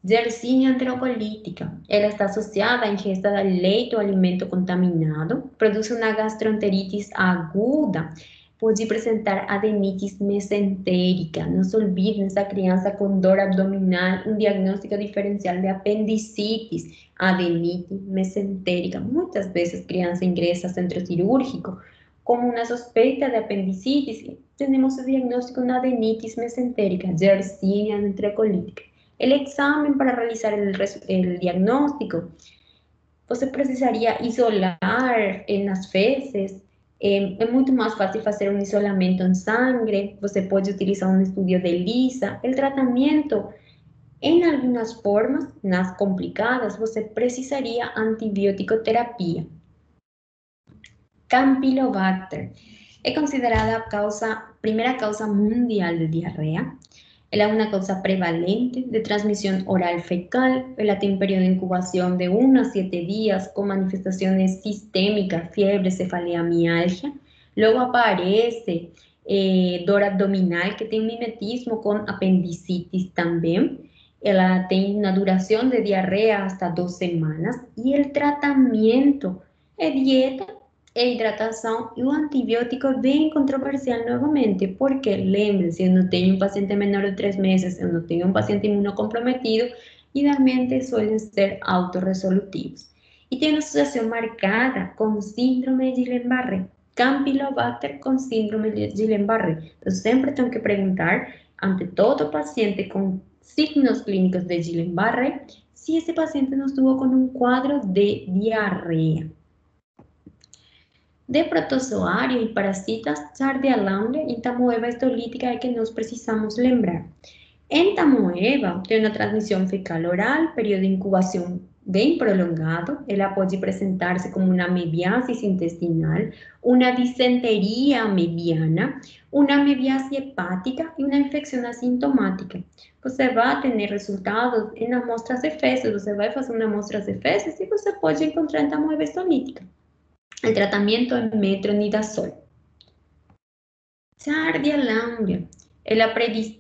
Yersinia enterocolítica. Ela está associada à ingesta de leite ou alimento contaminado, produz uma gastroenteritis aguda, pode apresentar adenitis mesentérica. Não se olvidem, essa criança com dor abdominal, um diagnóstico diferencial de apendicitis, adenite mesentérica. Muitas vezes criança ingressa a centro cirúrgico com uma suspeita de apendicitis e temos o diagnóstico de adenitis mesentérica, Yersinia enterocolítica. El examen para realizar el diagnóstico, você precisaria isolar nas fezes. É muito mais fácil fazer um isolamento em sangue. Você pode utilizar um estudio de ELISA. O tratamento, em algumas formas, nas complicadas, você precisaria antibiótico-terapia. Campylobacter é considerada a primeira causa mundial de diarrea. Ela es una causa prevalente de transmisión oral fecal. Ella tiene un periodo de incubación de 1 a 7 días con manifestaciones sistémicas, fiebre, cefalea, mialgia. Luego aparece dor abdominal, que tiene mimetismo con apendicitis también. Ella tiene una duración de diarrea hasta 2 semanas. Y el tratamiento es dieta e hidratação e o antibiótico é bem controversial novamente, porque lembre-se, eu não tenho um paciente menor de 3 meses, eu não tenho um paciente imunocomprometido, idealmente suelen ser autorresolutivos. E tem uma associação marcada com síndrome de Guillain-Barré, Campylobacter com síndrome de Guillain-Barré. Então, sempre tenho que perguntar, ante todo paciente com signos clínicos de Guillain-Barré, se esse paciente não estuvo com um quadro de diarreia. De protozoário e parasitas Yardia lambda e tamoeba histolítica é que nós precisamos lembrar. Entamoeba tiene una transmisión fecal-oral, periodo de incubación bien prolongado. Ela puede presentarse como una amebiasis intestinal, una disentería amebiana, una amebiasis hepática y una infección asintomática. Você vai ter resultados em amostras de fezes. Você vai fazer uma amostra de fezes e você pode encontrar entamoeba histolítica. O tratamento é metronidazol. Giardia-Lamblia.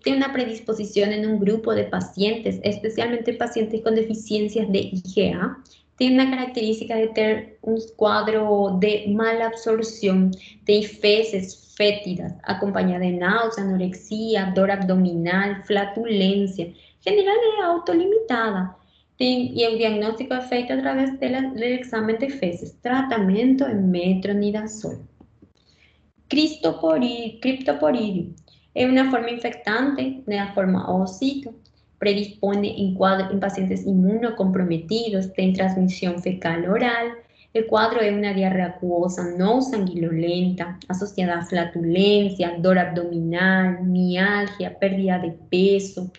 Tiene una predisposición en un grupo de pacientes, especialmente pacientes con deficiencias de IgA. Tiene una característica de tener un cuadro de mala absorción de feces fétidas, acompañada de náusea, anorexia, dor abdominal, flatulencia. General es autolimitada. Y el diagnóstico es feito a través del examen de feces. Tratamiento en metronidazol. Criptoporídeo es una forma infectante de la forma oocito, predispone en pacientes inmunocomprometidos, tiene transmisión fecal-oral. El cuadro es una diarrea acuosa no sanguinolenta, asociada a flatulencia, dor abdominal, mialgia, pérdida de peso,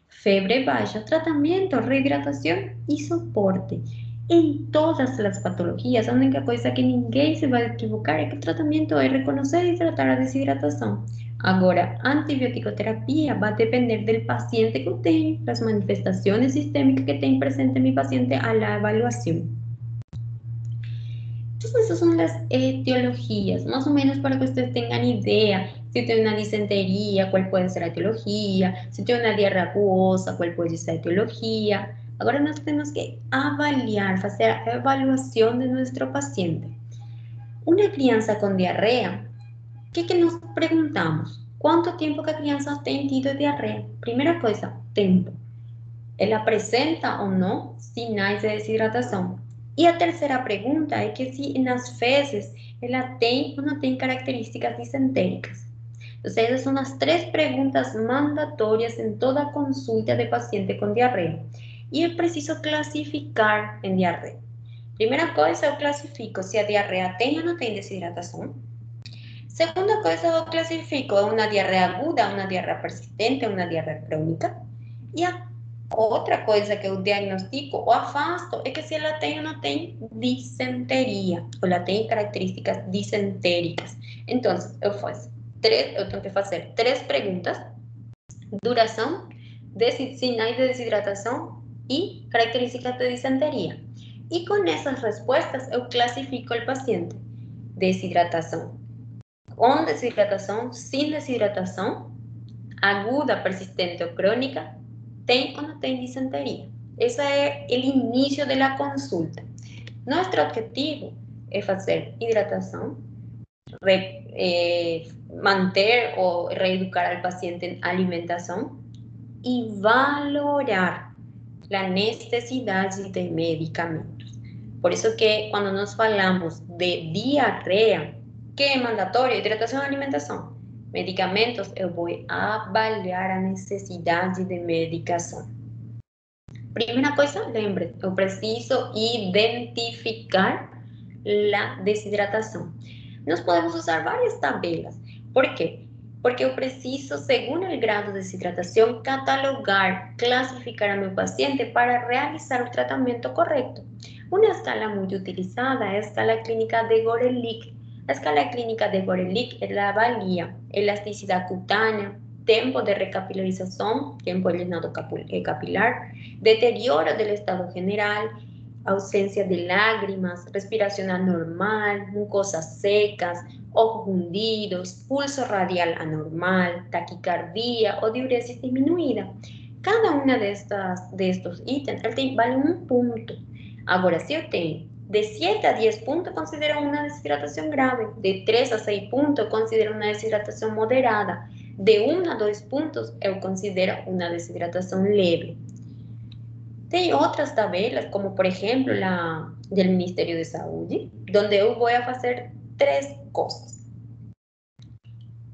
febre baja, tratamiento, reidratación y soporte. En todas las patologías, a única coisa que ninguém se vai equivocar é que o tratamento é reconocer e tratar a desidratação. Agora, a antibiótico-terapia vai depender do paciente que eu tenho, das manifestações sistêmicas que tem presente mi paciente a la evaluación. Entonces, esas son las etiologías, más o menos para que ustedes tengan idea. Si tiene una disentería, cuál puede ser la etiología. Si tiene una diarrea acuosa, cuál puede ser la etiología. Ahora nós temos que avaliar, fazer a evaluação de nosso paciente. Uma criança com diarreia, o que nos perguntamos? Quanto tempo que a criança tem tido diarreia? Primeira coisa, tempo. Ela apresenta ou não sinais de desidratação? E a terceira pergunta é que se nas fezes ela tem ou não tem características disentéricas. Então, essas são as 3 perguntas mandatórias em toda consulta de paciente com diarreia. E é preciso classificar em diarreia. Primeira coisa, eu classifico se a diarreia tem ou não tem desidratação. Segunda coisa, eu classifico é uma diarreia aguda, uma diarreia persistente, uma diarreia crônica. E a outra coisa que eu diagnostico ou afasto é que se ela tem ou não tem disenteria, ou ela tem características disentéricas. Então, eu tenho que fazer 3 perguntas: duração, sinais de desidratação y características de disentería. Y con esas respuestas yo clasifico el paciente. Deshidratación, con deshidratación, sin deshidratación, aguda, persistente o crónica, ¿ten o no ten disentería? Ese es el inicio de la consulta. Nuestro objetivo es hacer hidratación, mantener o reeducar al paciente en alimentación y valorar la necesidad de medicamentos. Por eso que cuando nos falamos de diarrea, que es mandatorio, hidratación y alimentación, medicamentos, yo voy a avaliar la necesidad de medicación. Primera cosa, lembre, yo preciso identificar la deshidratación. Nos podemos usar varias tabelas. ¿Por qué? Porque eu preciso, según el grado de deshidratación, catalogar, clasificar a mi paciente para realizar el tratamiento correcto. Una escala muy utilizada es la escala clínica de Gorelick. La escala clínica de Gorelick la avalia elasticidad cutánea, tiempo de recapilarización, tiempo de llenado capilar, deterioro del estado general, ausencia de lágrimas, respiración anormal, mucosas secas, ojos hundidos, pulso radial anormal, taquicardia o diuresis disminuida. Cada una de estos ítems vale 1 punto. Ahora, si yo tengo de 7 a 10 puntos, considero una deshidratación grave. De 3 a 6 puntos, considero una deshidratación moderada. De 1 a 2 puntos, yo considero una deshidratación leve. Hay otras tabelas, como por ejemplo la del Ministerio de Salud, donde yo voy a hacer 3 cosas.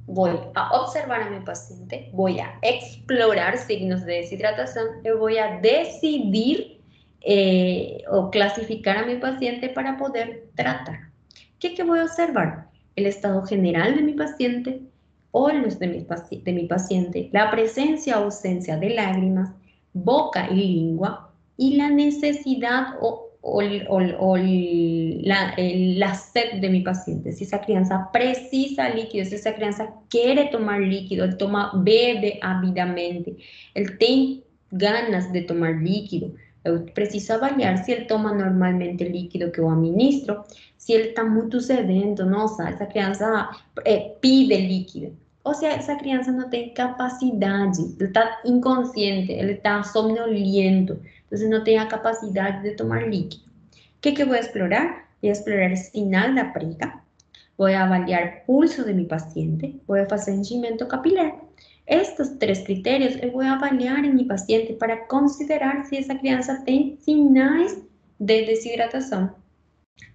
Voy a observar a mi paciente, voy a explorar signos de deshidratación y voy a decidir o clasificar a mi paciente para poder tratar. ¿Qué voy a observar? El estado general de mi paciente. óleos de mi paciente, la presencia o ausencia de lágrimas, boca y lengua, y la necesidad la sed de mi paciente. Si esa crianza precisa líquido, si esa crianza quiere tomar líquido, él bebe ávidamente, él tiene ganas de tomar líquido. Eu preciso avaliar se ele toma normalmente o líquido que eu administro, se ele está muito sedento, nossa, essa criança pide líquido. Ou se essa criança não tem capacidade, ele está inconsciente, ele está somnoliento, então não tem a capacidade de tomar líquido. O que eu vou explorar? Vou explorar o sinal da prega, vou avaliar o pulso de meu paciente, vou fazer enchimento capilar. Estos 3 critérios eu vou avaliar em meu paciente para considerar se essa criança tem sinais de desidratação.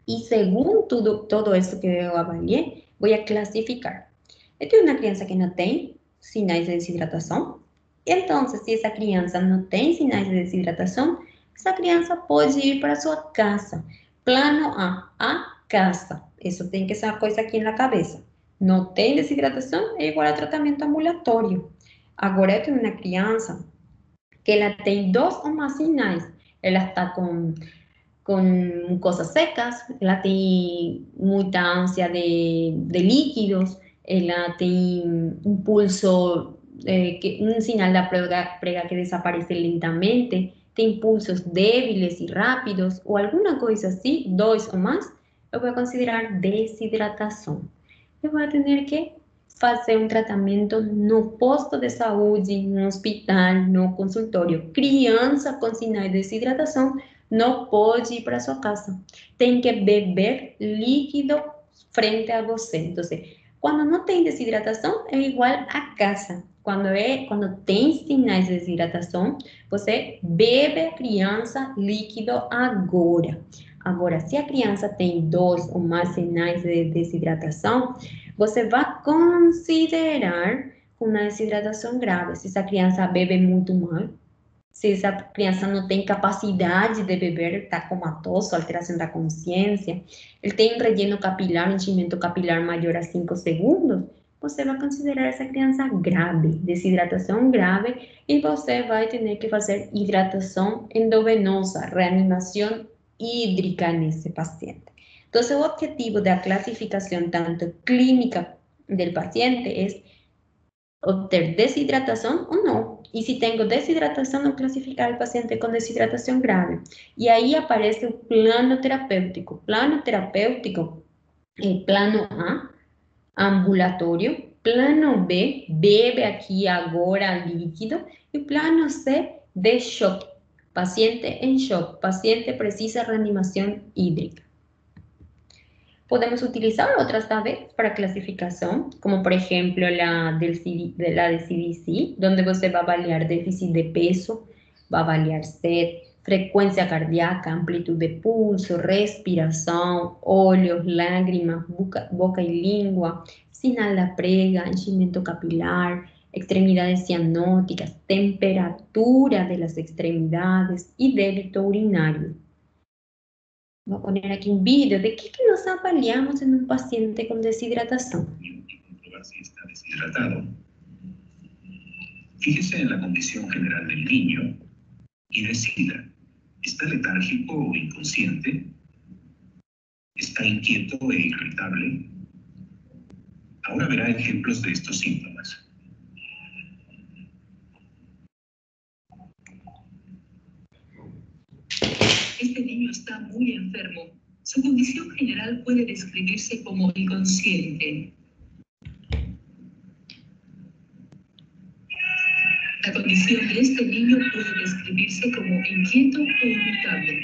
E segundo todo isso que eu avaliei, vou classificar. Eu tenho uma criança que não tem sinais de desidratação. Então, se essa criança não tem sinais de desidratação, essa criança pode ir para sua casa. Plano A casa. Isso tem que ser uma coisa aqui na cabeça. Não tem desidratação, é igual a tratamento ambulatório. Agora, eu tenho uma criança que ela tem 2 ou mais sinais. Ela está com mucosas secas, ela tem muita ânsia de líquidos, ela tem um pulso, um sinal da prega que desaparece lentamente, tem pulsos débiles e rápidos, ou alguma coisa assim, 2 ou mais, eu vou considerar desidratação. Eu vou ter que fazer um tratamento no posto de saúde, no hospital, no consultório. Criança com sinais de desidratação não pode ir para sua casa. Tem que beber líquido frente a você. Então, quando não tem desidratação, é igual a casa. Quando tem sinais de desidratação, você bebe a criança líquido agora. Agora, se a criança tem 2 ou mais sinais de desidratação, você vai considerar uma desidratação grave. Se essa criança bebe muito mal, se essa criança não tem capacidade de beber, está comatoso, alteração da consciência, ele tem um relleno capilar, um enchimento capilar maior a 5 segundos, você vai considerar essa criança grave, desidratação grave, e você vai ter que fazer hidratação endovenosa, reanimação hídrica nesse paciente. Então, o objetivo da classificação tanto clínica do paciente é obter desidratação ou não. E se tenho desidratação, não classificar o paciente com desidratação grave. E aí aparece o plano terapêutico. Plano terapêutico é plano A, ambulatório. Plano B, bebe aqui agora líquido. E plano C, de choque. Paciente em choque. Paciente precisa reanimação hídrica. Podemos utilizar otras tablas para clasificación, como por ejemplo la de CDC, donde usted va a avaliar déficit de peso, va a avaliar sed, frecuencia cardíaca, amplitud de pulso, respiración, óleos, lágrimas, boca y lengua, sinal da prega, enchimento capilar, extremidades cianóticas, temperatura de las extremidades y débito urinario. Voy a poner aquí un vídeo de qué nos avaliamos en un paciente con deshidratación. Y comprobar si está deshidratado. Fíjese en la condición general del niño y decida, ¿está letárgico o inconsciente? ¿Está inquieto e irritable? Ahora verá ejemplos de estos síntomas. Este niño está muy enfermo. Su condición general puede describirse como inconsciente. La condición de este niño puede describirse como inquieto o irritable.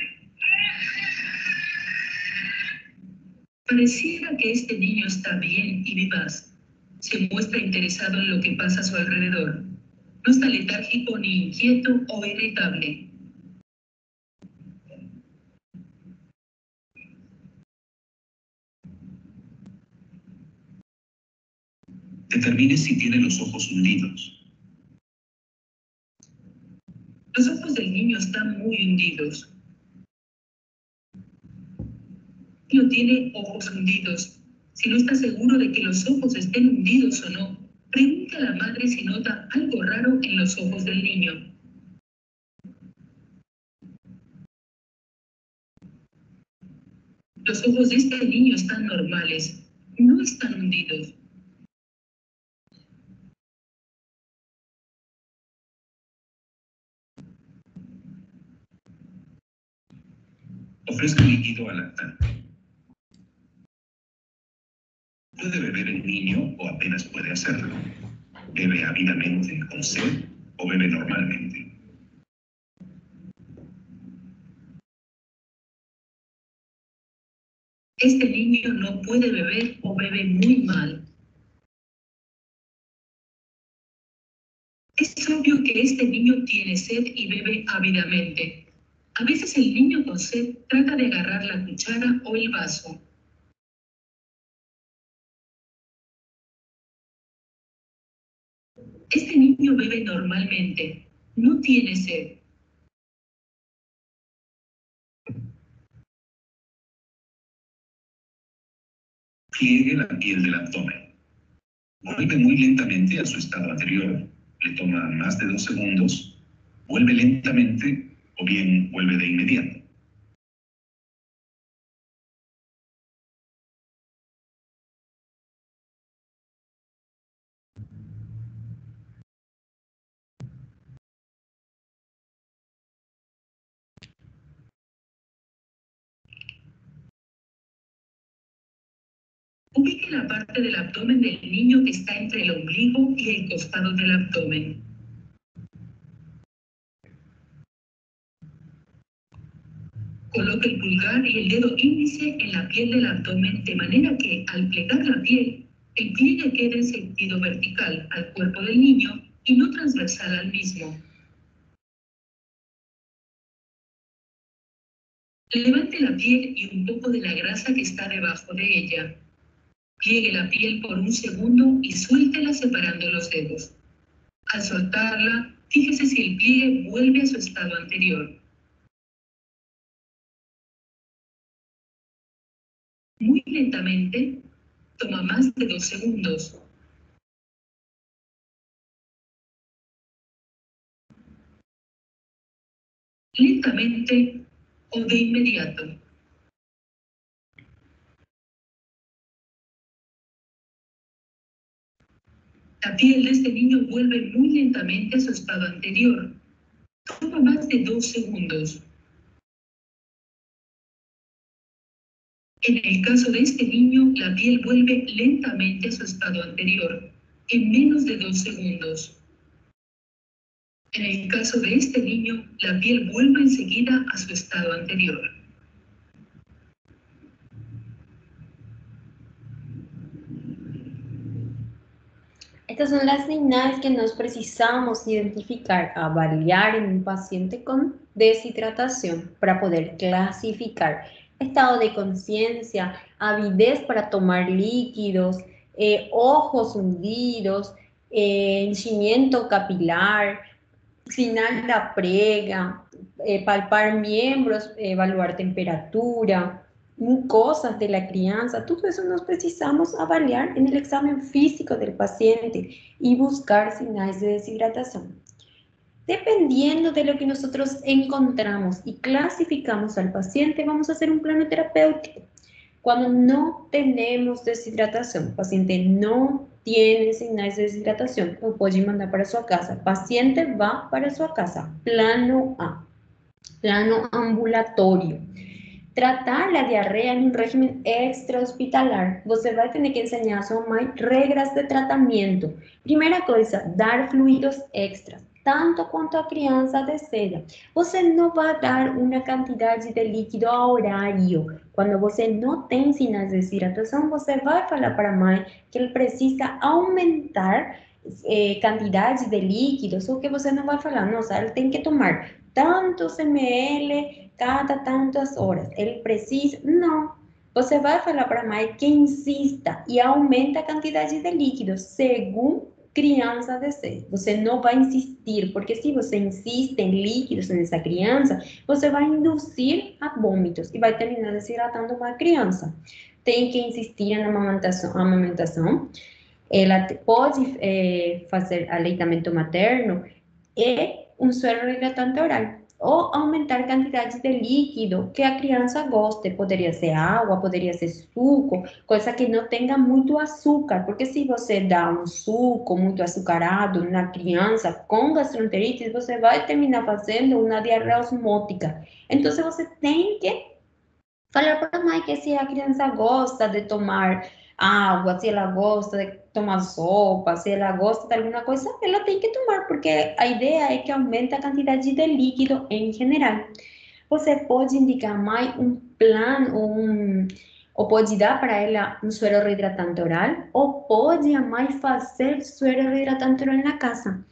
Pareciera que este niño está bien y vivaz. Se muestra interesado en lo que pasa a su alrededor. No está letárgico ni inquieto o irritable. Determine si tiene los ojos hundidos. Los ojos del niño están muy hundidos. No tiene ojos hundidos. Si no está seguro de que los ojos estén hundidos o no, Pregunta a la madre si nota algo raro en los ojos del niño. Los ojos de este niño están normales, no están hundidos. Ofrezca líquido al lactante. ¿Puede beber el niño o apenas puede hacerlo? ¿Bebe ávidamente, con sed, o bebe normalmente? Este niño no puede beber o bebe muy mal. Es obvio que este niño tiene sed y bebe ávidamente. A veces el niño con sed trata de agarrar la cuchara o el vaso. Este niño bebe normalmente, no tiene sed. Pliegue la piel del abdomen. Vuelve muy lentamente a su estado anterior. Le toma más de 2 segundos. Vuelve lentamente o bien vuelve de inmediato. Ubique la parte del abdomen del niño que está entre el ombligo y el costado del abdomen. Coloque el pulgar y el dedo índice en la piel del abdomen de manera que, al plegar la piel, el pliegue quede en sentido vertical al cuerpo del niño y no transversal al mismo. Levante la piel y un poco de la grasa que está debajo de ella. Pliegue la piel por un segundo y suéltela separando los dedos. Al soltarla, fíjese si el pliegue vuelve a su estado anterior. Muy lentamente, toma más de 2 segundos. Lentamente o de inmediato. La piel de este niño vuelve muy lentamente a su estado anterior. Toma más de 2 segundos. En el caso de este niño, la piel vuelve lentamente a su estado anterior, en menos de 2 segundos. En el caso de este niño, la piel vuelve enseguida a su estado anterior. Estas son las señales que nos precisamos identificar, avaliar en un paciente con deshidratación para poder clasificar estado de conciencia, avidez para tomar líquidos, ojos hundidos, henchimiento capilar, final de la prega, palpar miembros, evaluar temperatura, cosas de la crianza, todo eso nos precisamos avaliar en el examen físico del paciente y buscar señales de deshidratación. Dependiendo de lo que nosotros encontramos y clasificamos al paciente, vamos a hacer un plano terapéutico. Cuando no tenemos deshidratación, el paciente no tiene señales de deshidratación, lo puede mandar para su casa. Paciente va para su casa. Plano A. Plano ambulatorio. Tratar la diarrea en un régimen extrahospitalar. Você vai ter que enseñar a sua mãe regras de tratamento. Primeira coisa, dar fluidos extras, tanto quanto a criança deseja. Você não vai dar uma quantidade de líquido a horário. Quando você não tem sinais de desidratação, você vai falar para a mãe que ele precisa aumentar quantidade de líquidos, ou que você não vai falar, nossa, ele tem que tomar tantos ml cada tantas horas. Ele precisa, não. Você vai falar para a mãe que insista e aumenta a quantidade de líquidos, segundo criança deseja. Você não vai insistir, porque se você insiste em líquidos nessa criança, você vai induzir a vômitos e vai terminar desidratando uma criança. Tem que insistir na amamentação. Ela pode fazer aleitamento materno e um suero reidratante oral, ou aumentar a quantidade de líquido que a criança goste. Poderia ser água, poderia ser suco, coisa que não tenha muito açúcar, porque se você dá um suco muito açucarado na criança com gastroenterite, você vai terminar fazendo uma diarreia osmótica. Então, você tem que falar para a mãe que se a criança gosta de tomar água, se ela gosta de tomar sopa, se ela gosta de alguma coisa, ela tem que tomar, porque a ideia é que aumente a quantidade de líquido em geral. Você pode indicar à mãe um plano, ou pode dar para ela um suero reidratante oral, ou pode a mãe fazer suero reidratante oral na casa.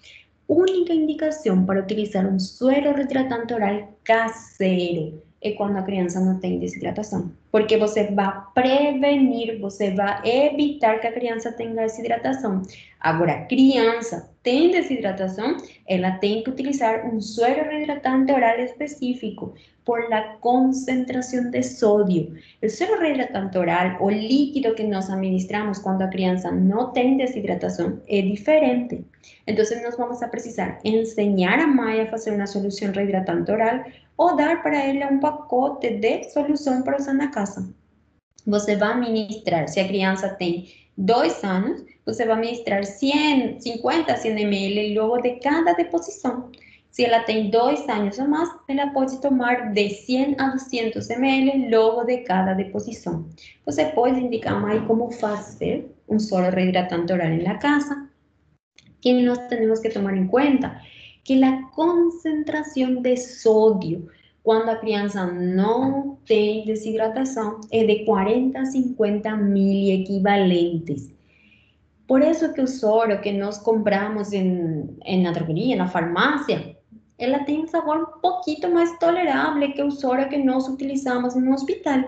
Única indicação para utilizar um suero reidratante oral caseiro é quando a criança não tem desidratação, porque você vai prevenir, você vai evitar que a criança tenha desidratação. Agora, a criança tem desidratação, ela tem que utilizar um suero reidratante oral específico por la concentração de sódio. O suero reidratante oral, o líquido que nós administramos quando a criança não tem desidratação, é diferente. Então, nós vamos a precisar ensinar a mãe a fazer uma solução reidratante oral ou dar para ela um pacote de solução para usar na casa. Você vai ministrar, se a criança tem 2 anos, você vai ministrar 50 a 100 ml logo de cada deposição. Se ela tem 2 anos ou mais, ela pode tomar de 100 a 200 ml logo de cada deposição. Você pode indicar a mãe como fazer um solo reidratante oral na casa. Que nós temos que tomar em conta que a concentração de sódio, quando a criança não tem desidratação, é de 40 a 50 miliequivalentes. Por isso que o soro que nós compramos na drogaria, na farmácia, ela tem um sabor um pouquinho mais tolerável que o soro que nós utilizamos no hospital,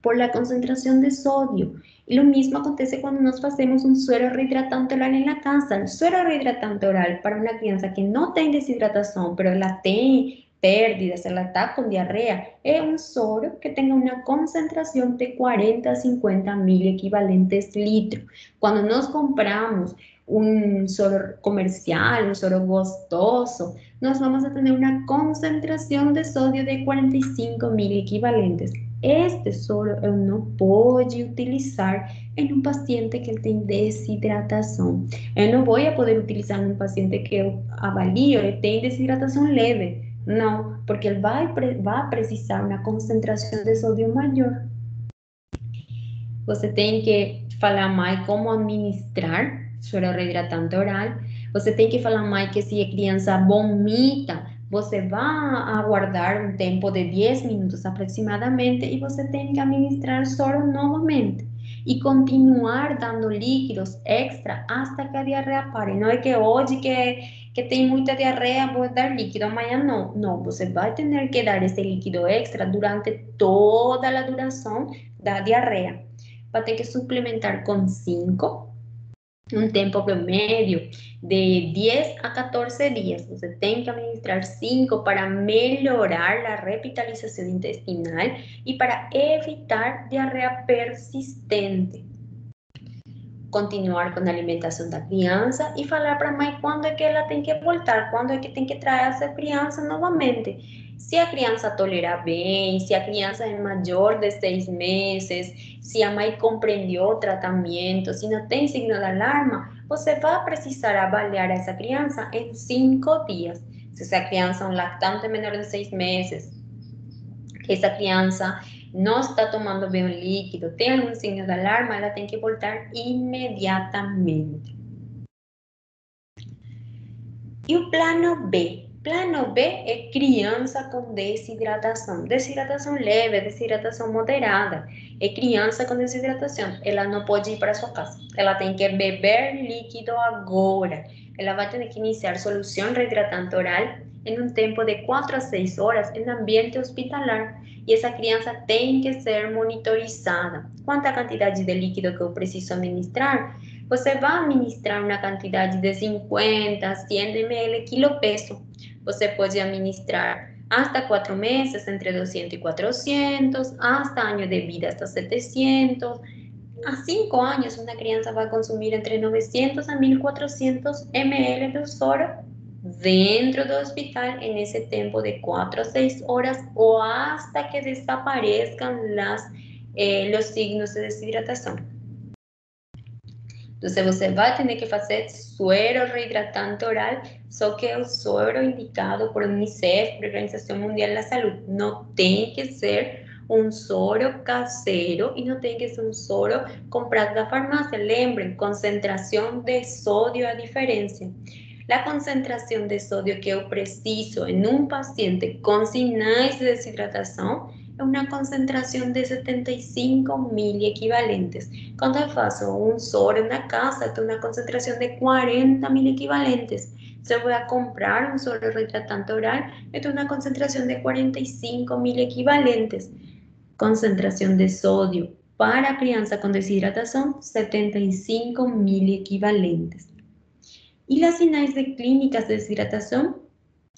por la concentração de sódio. E o mesmo acontece quando nós fazemos um suero reidratante oral na casa. O suero reidratante oral para uma criança que não tem desidratação, mas ela tem pérdidas, ela está com diarreia, é um soro que tenha uma concentração de 40 a 50 miliequivalentes litro. Quando nós compramos um soro comercial, um soro gostoso, nós vamos a ter uma concentração de sódio de 45 miliequivalentes. Este soro eu não pode utilizar em um paciente que tem desidratação. Eu não vou poder utilizar em um paciente que eu avalio e tem desidratação leve. Não, porque ele vai precisar uma concentração de sódio maior. Você tem que falar mais como administrar suero reidratante oral. Você tem que falar mais que se a criança vomita, você vai aguardar um tempo de 10 minutos aproximadamente e você tem que administrar soro novamente. E continuar dando líquidos extra hasta que a diarreia pare. Não é que hoje que tem muita diarreia, vou dar líquido, amanhã não. Não, você vai ter que dar esse líquido extra durante toda a duração da diarreia. Vai ter que suplementar com 5, um tempo promédio de 10 a 14 dias. Você tem que administrar 5 para melhorar a revitalização intestinal e para evitar diarreia persistente. Continuar com a alimentação da criança e falar para a mãe quando é que ela tem que voltar, quando é que tem que trazer essa criança novamente. Se a criança tolerar bem, se a criança é maior de 6 meses, se a mãe compreendeu o tratamento, se não tem signo de alarma, você vai precisar avaliar essa criança em 5 dias. Se essa criança é um lactante menor de 6 meses, que essa criança não está tomando bem o líquido, tem algum signo de alarma, ela tem que voltar imediatamente. E o plano B? Plano B é criança com desidratação. Desidratação leve, desidratação moderada. É criança com desidratação. Ela não pode ir para sua casa. Ela tem que beber líquido agora. Ela vai ter que iniciar solução reidratante oral em um tempo de 4 a 6 horas em ambiente hospitalar. E essa criança tem que ser monitorizada. Quanta quantidade de líquido que eu preciso administrar? Você vai administrar uma quantidade de 50, 100 ml quilo-peso. Você pode administrar hasta 4 meses, entre 200 e 400, hasta año de vida, hasta 700. a 5 años, una crianza va a consumir entre 900 a 1400 ml de soro dentro del hospital en ese tiempo de 4 a 6 horas o hasta que desaparezcan los signos de deshidratación. Entonces, você vai ter que fazer suero reidratante oral, só que é o suero indicado por Unicef, por Organização Mundial da Saúde. Não tem que ser um soro caseiro e não tem que ser um soro comprado da farmácia. Lembrem, concentração de sódio é a diferença. A concentração de sódio que eu preciso em um paciente com sinais de desidratação é uma concentração de 75 miliequivalentes. Quando eu faço um soro na casa, tenho uma concentração de 40 miliequivalentes. Se eu vou comprar um soro reidratante oral, eu tenho uma concentração de 45 miliequivalentes. Concentração de sódio para a criança com desidratação, 75 miliequivalentes. E os sinais de clínicas de desidratação?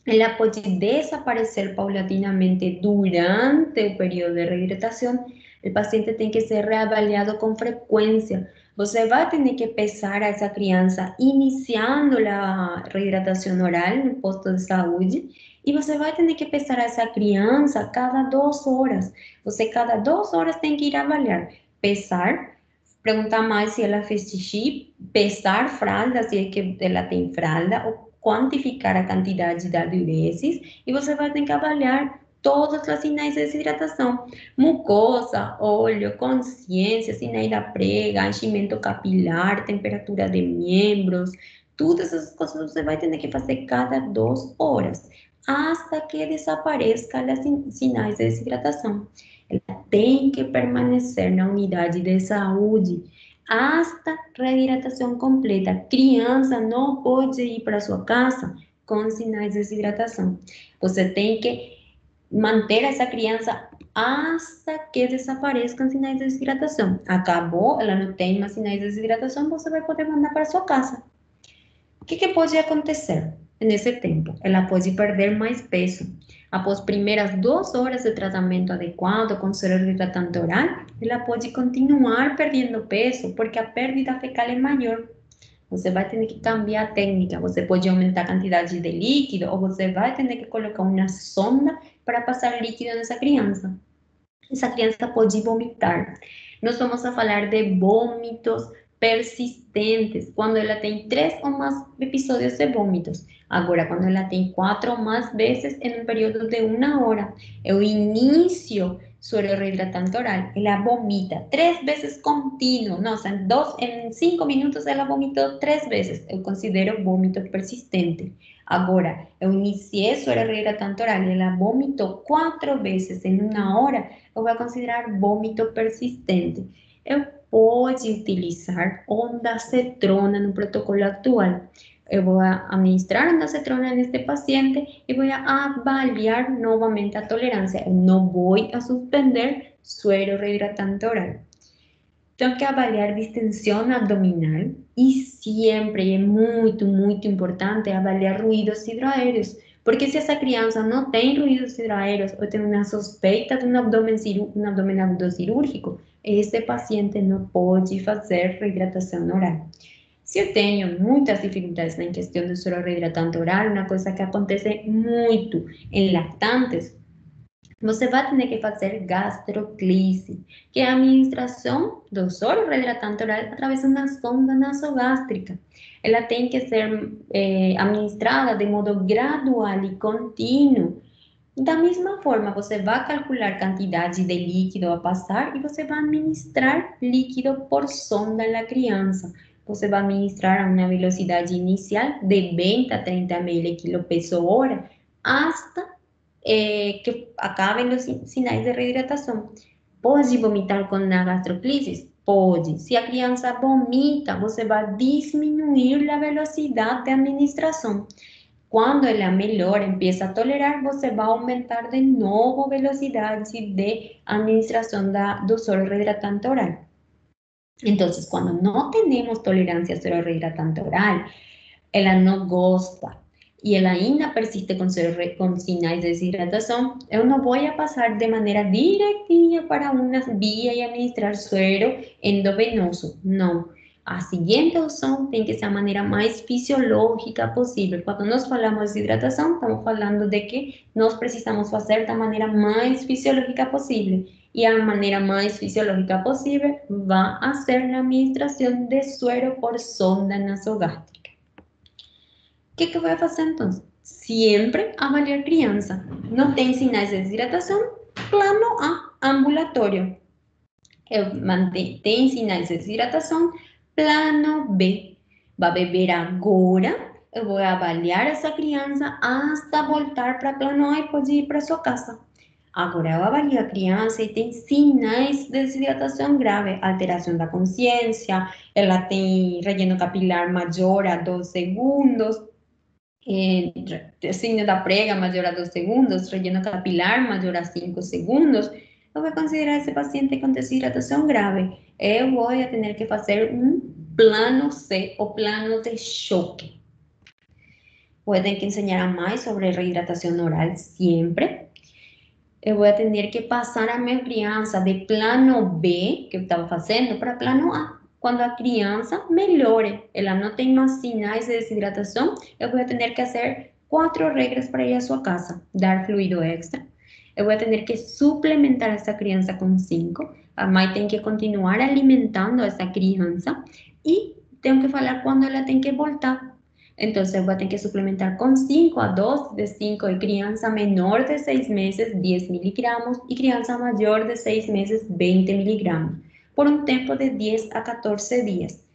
Ela pode desaparecer paulatinamente durante o período de reidratação. O paciente tem que ser reavaliado com frequência. Você vai ter que pesar a essa criança iniciando a reidratação oral no posto de saúde e você vai ter que pesar a essa criança cada 2 horas. Você cada 2 horas tem que ir avaliar, pesar, perguntar mais se ela fez xixi, pesar fralda, se é que ela tem fralda, ou quantificar a quantidade da diuresis e você vai ter que avaliar todos os sinais de desidratação. Mucosa, olho, consciência, sinais da prega, enchimento capilar, temperatura de membros, todas essas coisas você vai ter que fazer cada 2 horas, hasta que desapareçam os sinais de desidratação. Ela tem que permanecer na unidade de saúde hasta reidratação completa. Criança não pode ir para sua casa com sinais de desidratação. Você tem que manter essa criança hasta que desapareçam sinais de desidratação. Acabou, ela não tem mais sinais de desidratação, você vai poder mandar para sua casa. O que pode acontecer nesse tempo? Ela pode perder mais peso. Após primeiras 2 horas de tratamento adequado com soro reidratante oral, ela pode continuar perdendo peso, porque a perda fecal é maior. Você vai ter que cambiar a técnica, você pode aumentar a quantidade de líquido, ou você vai ter que colocar uma sonda para passar líquido nessa criança. Essa criança pode vomitar. Nós vamos a falar de vômitos persistentes, quando ela tem 3 ou mais episódios de vômitos. Agora, quando ela tem 4 ou mais vezes em um período de 1 hora, é o início soro reidratante oral, ela vomita 3 vezes contínuo. Nossa, em 5 minutos ela vomitou 3 vezes. Eu considero vômito persistente. Agora, eu iniciei soro reidratante oral e ela vomitou 4 vezes em 1 hora, eu vou considerar vômito persistente. Eu pode utilizar ondansetrona no protocolo atual. Eu vou administrar ondansetrona neste paciente e vou avaliar novamente a tolerância. Eu não vou suspender suero reidratante oral. Tenho que avaliar distensão abdominal e sempre é muito, muito importante avaliar ruídos hidroaéreos. Porque se essa criança não tem ruídos hidroaéreos ou tem uma suspeita de um abdômen agudo cirúrgico, esse paciente não pode fazer reidratação oral. Se eu tenho muitas dificuldades na questão do soro reidratante oral, uma coisa que acontece muito em lactantes, você vai ter que fazer gastroclise, que é a administração do soro reidratante oral através de uma sonda nasogástrica. Ela tem que ser administrada de modo gradual e contínuo. Da mesma forma, você vai calcular a quantidade de líquido a passar e você vai administrar líquido por sonda na criança. Você vai administrar a uma velocidade inicial de 20 a 30 ml kg hora, hasta que acabem os sinais de reidratação. Pode vomitar com a gastroclise? Pode. Se a criança vomita, você vai diminuir a velocidade de administração. Quando ela melhora, empieza a tolerar, você vai aumentar de novo a velocidade de administração do soro reidratante oral. Então, quando não temos tolerância ao soro reidratante oral, ela não gosta e ela ainda persiste com sinais de desidratação, eu não vou passar de maneira direitinha para uma via e administrar suero endovenoso. Não. A seguinte opção tem que ser a maneira mais fisiológica possível. Quando nós falamos de desidratação, estamos falando de que nós precisamos fazer da maneira mais fisiológica possível. E a maneira mais fisiológica possível vai ser na administração de suero por sonda nasogástrica. O que eu vou fazer então? Sempre avaliar a criança. Não tem sinais de desidratação? Plano A, ambulatório. Tem sinais de desidratação? Plano B. Vai beber agora. Eu vou avaliar essa criança até voltar para plano A e pode ir para sua casa. Agora eu avalio a criança e tem sinais de desidratação grave, alteração da consciência, ela tem relleno capilar maior a 2 segundos, signo da prega maior a 2 segundos, relleno capilar maior a 5 segundos, eu vou considerar esse paciente com desidratação grave. Eu vou ter que fazer um plano C, o plano de choque. Vou ter que ensinar mais sobre reidratação oral sempre. Eu vou ter que passar a minha criança de plano B, que eu estava fazendo, para plano A. Quando a criança melhore, ela não tem mais sinais de desidratação, eu vou ter que fazer 4 regras para ir à sua casa. Dar fluido extra. Eu vou ter que suplementar essa criança com 5. A mãe tem que continuar alimentando essa criança. E tenho que falar quando ela tem que voltar. Então, eu vou ter que suplementar com 5 a 12 de 5 e criança menor de 6 meses, 10 miligramas, e criança maior de 6 meses, 20 miligramas, por um tempo de 10 a 14 dias.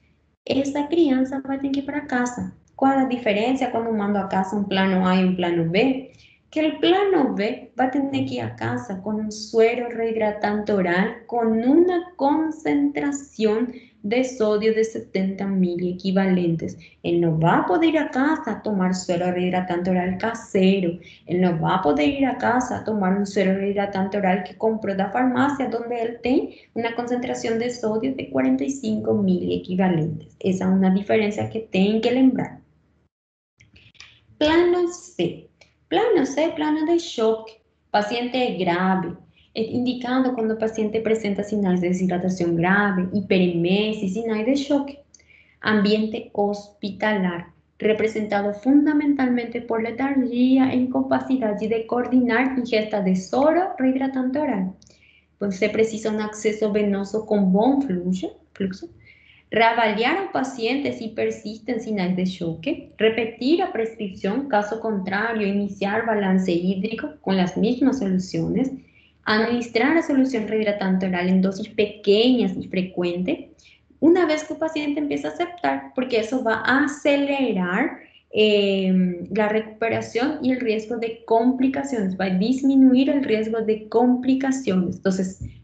Essa criança vai ter que ir para casa. Qual a diferença quando mando a casa um plano A e um plano B? Que o plano B vai ter que ir a casa com um suero reidratante oral com uma concentração de sódio de 70 miliequivalentes. Ele não vai poder ir a casa tomar suero reidratante oral caseiro. Ele não vai poder ir a casa tomar um suero reidratante oral que comprou da farmácia, onde ele tem uma concentração de sódio de 45 miliequivalentes. Essa é uma diferença que tem que lembrar. Plano C. Plano C, plano de choque. Paciente grave. Indicando quando o paciente apresenta sinais de desidratação grave, hiperemesis, sinais de choque. Ambiente hospitalar, representado fundamentalmente por letargia e incapacidade de coordinar ingesta de soro reidratante oral. Você precisa de um acesso venoso com bom fluxo. Reavaliar o paciente se persistem sinais de choque, repetir a prescrição, caso contrário, iniciar balance hídrico com as mesmas soluções, administrar a solução reidratante oral em doses pequenas e frequentes, uma vez que o paciente empieza a aceptar, porque isso vai acelerar a recuperação e o risco de complicações, vai diminuir o risco de complicações. Então,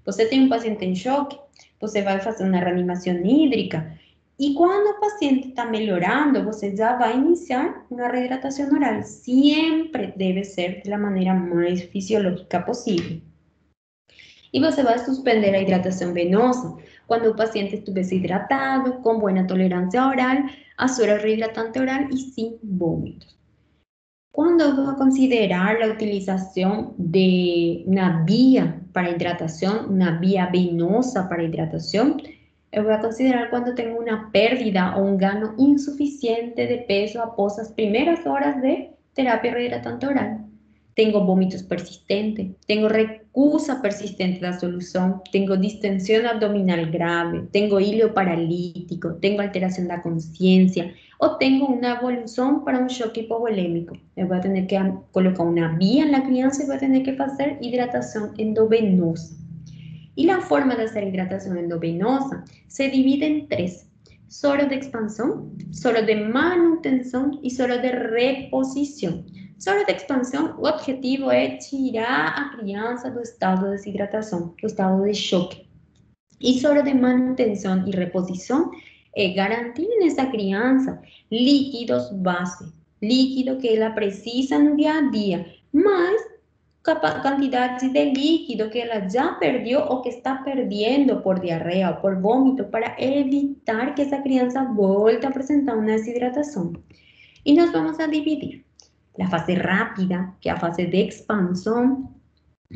você tem um paciente em choque, você vai fazer uma reanimação hídrica e quando o paciente está melhorando, você já vai iniciar uma reidratação oral. Sempre deve ser da maneira mais fisiológica possível. E você vai suspender a hidratação venosa quando o paciente estiver hidratado, com boa tolerância oral, a suero reidratante oral e sem vômitos. Quando eu vou considerar a utilização de uma via para hidratação, uma via venosa para hidratação, eu vou considerar quando tenho uma pérdida ou um ganho insuficiente de peso após as primeiras horas de terapia reidratante oral. Tenho vômitos persistentes, tenho recusa persistente da solução, tenho distensão abdominal grave, tenho hílio paralítico, tenho alteração da consciência, ou tenho uma evolução para um choque hipovolêmico. Eu vou ter que colocar uma via na criança e vou ter que fazer hidratação endovenosa. E a forma de fazer hidratação endovenosa se divide em 3. Soro de expansão, soro de manutenção e soro de reposição. Soro de expansão, o objetivo é tirar a criança do estado de desidratação, do estado de choque. E soro de manutenção e reposição é garantir nessa criança líquidos base, líquido que ela precisa no dia a dia, mas quantidade de líquido que ela já perdeu ou que está perdendo por diarreia ou por vômito para evitar que essa criança volte a apresentar uma desidratação. E nós vamos a dividir La fase rápida, que é a fase de expansão,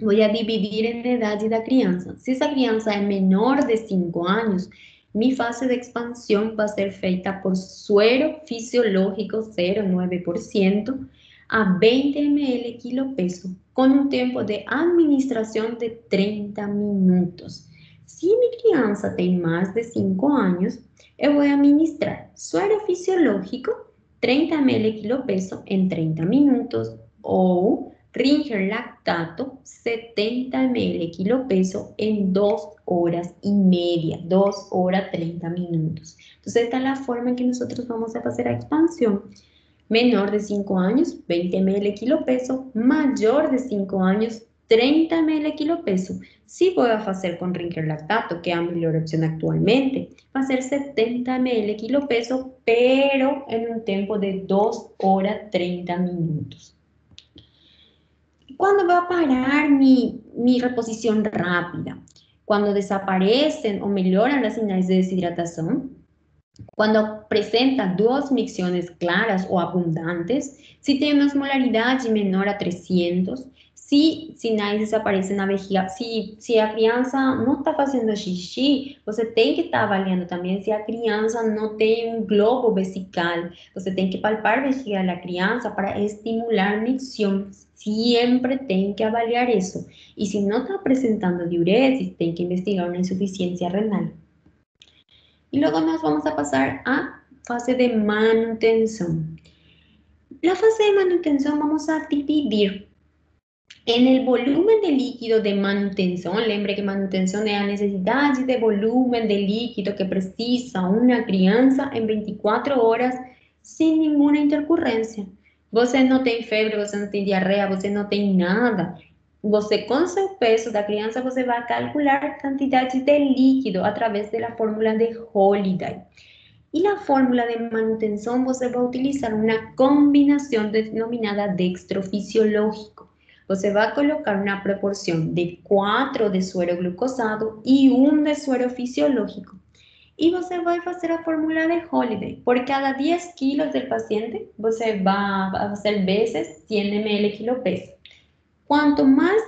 vou dividir em idade da criança. Se essa criança é menor de 5 anos, minha fase de expansão vai ser feita por suero fisiológico 0,9% a 20 ml quilo peso, com um tempo de administração de 30 minutos. Se minha criança tem mais de 5 anos, eu vou administrar suero fisiológico 30 ml quilo peso em 30 minutos ou Ringer lactato 70 ml quilo peso en 2 horas y media, 2 horas 30 minutos. Entonces esta es la forma en que nosotros vamos a hacer la expansión. Menor de 5 años, 20 ml kilo peso. Mayor de 5 años, 30 ml kilo peso. Si voy a hacer con Ringer lactato, que es la mejor opción actualmente, va a ser 70 ml kilo peso, pero en un tiempo de 2 horas 30 minutos. ¿Cuándo va a parar mi reposición rápida? Cuando desaparecen o mejoran las señales de deshidratación, cuando presenta dos micciones claras o abundantes, si tiene una osmolaridad menor a 300, si sinais desaparecem na vejiga, se a criança não está fazendo xixi, você tem que estar avaliando também se a criança não tem um globo vesical. Você tem que palpar a vejiga da criança para estimular micção. Siempre tem que avaliar isso. E se não está apresentando diuresis, tem que investigar uma insuficiência renal. E logo nós vamos a passar à fase de manutenção. Na fase de manutenção, vamos a dividir en el volumen de líquido de manutención. Lembre que manutención es la necesidad de volumen de líquido que precisa una crianza en 24 horas sin ninguna intercurrencia. Você não tem febre, você não tem diarreia, você não tem nada. Você, com seu peso da criança, você vai calcular a quantidade de líquido através da fórmula de Holiday. E na fórmula de manutenção, você vai utilizar uma combinação denominada dextrofisiológico. Você vai colocar uma proporção de 4 de suero glucosado e 1 de suero fisiológico. E você vai fazer a fórmula de Holiday. Por cada 10 quilos do paciente, você vai fazer vezes 100 ml quilo peso. Quanto mais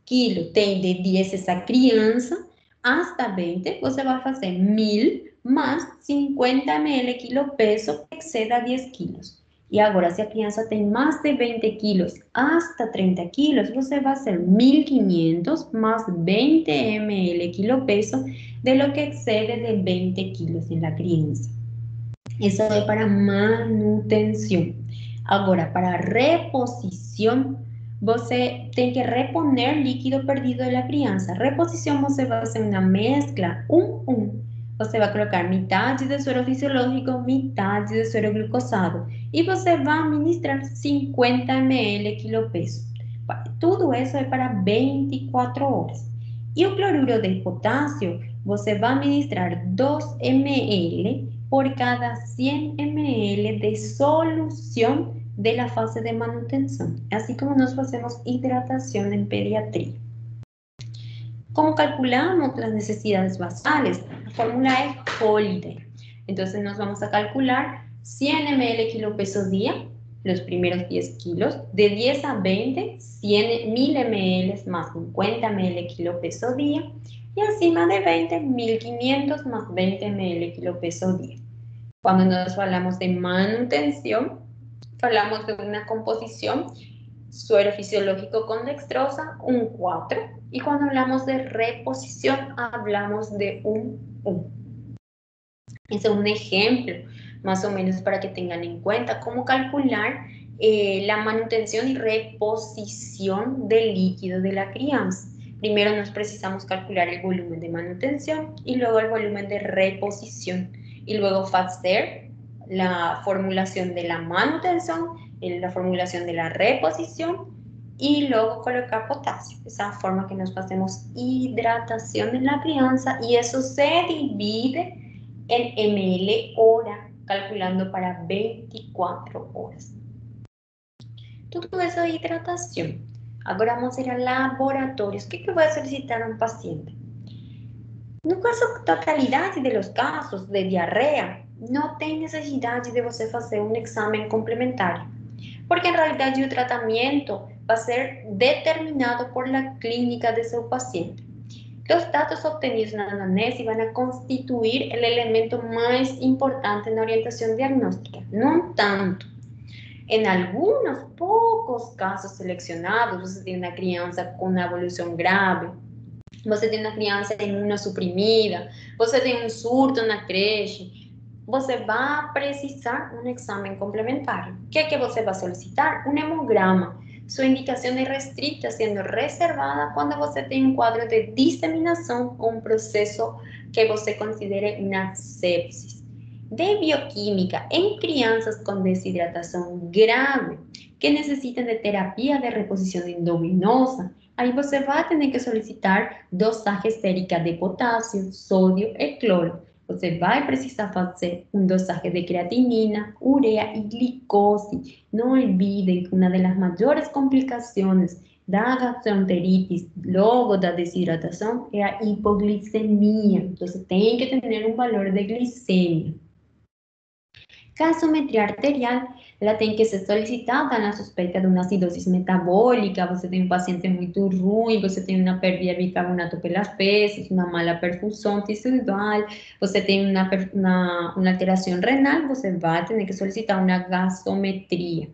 quilo tem de 10 essa criança, hasta 20, você vai fazer 1000 mais 50 ml quilo peso que exceda 10 quilos. E agora, se a criança tem mais de 20 quilos hasta 30 quilos, você vai fazer 1500 mais 20 ml quilo peso de lo que excede de 20 quilos en la criança. Isso é para manutenção. Agora, para reposição, você tem que reponer líquido perdido da criança. Reposição, você vai fazer uma mescla 1-1. Você vai colocar metade de suero fisiológico, metade de suero glucosado. E você vai administrar 50 ml quilo peso. Tudo isso é para 24 horas. E o cloruro de potássio, você vai administrar 2 ml por cada 100 ml de solução da fase de manutenção. Assim como nós fazemos hidratação em pediatria. ¿Cómo calculamos las necesidades basales? La fórmula es Holiday. Entonces nos vamos a calcular 100 ml kilo peso día, los primeros 10 kilos, de 10 a 20, 1000 ml más 50 ml kilo peso día, y encima de 20, 1500 más 20 ml kilo peso día. Cuando nos hablamos de manutención, hablamos de una composición suero fisiológico con dextrosa, un 4. Y cuando hablamos de reposición, hablamos de un 1. Ese es un ejemplo, más o menos para que tengan en cuenta cómo calcular la manutención y reposición del líquido de la crianza. Primero nos precisamos calcular el volumen de manutención y luego el volumen de reposición. Y luego hacer la formulación de la manutención, la formulación de la reposición y luego colocar potasio. Esa forma que nos hacemos hidratación en la crianza y eso se divide en ml hora, calculando para 24 horas. Todo eso de hidratación. Agora vamos a ir a laboratorios. ¿Qué voy a solicitar a un paciente? No caso totalidade de los casos de diarrea, não tem necessidade de você fazer um exame complementar. porque en realidad el tratamiento va a ser determinado por la clínica de su paciente. Los datos obtenidos en la anamnesis van a constituir el elemento más importante en la orientación diagnóstica, no tanto. En algunos pocos casos seleccionados, você tem una criança con una evolución grave, você tem uma criança imunossuprimida, você tem um surto na creche, você vai precisar um exame complementar. O que é que você vai solicitar? Um hemograma. Sua indicação é restrita, sendo reservada quando você tem um quadro de disseminação ou um processo que você considere uma sepsis. De bioquímica, em crianças com desidratação grave, que necessitam de terapia de reposição endovenosa, aí você vai ter que solicitar dosagem sérica de potássio, sódio e cloro. Você vai precisar fazer dosagem de creatinina, ureia e glicose. Não olvidem que uma das maiores complicações da gastroenteritis, logo da desidratação, é a hipoglicemia. Então, você tem que ter um valor de glicemia. Gasometria arterial, ela tem que ser solicitada na suspeita de uma acidosis metabólica, você tem um paciente muito ruim, você tem uma perda de bicarbonato pelas fezes, uma mala perfusão tecidual, você tem uma alteração renal, você vai ter que solicitar uma gasometria.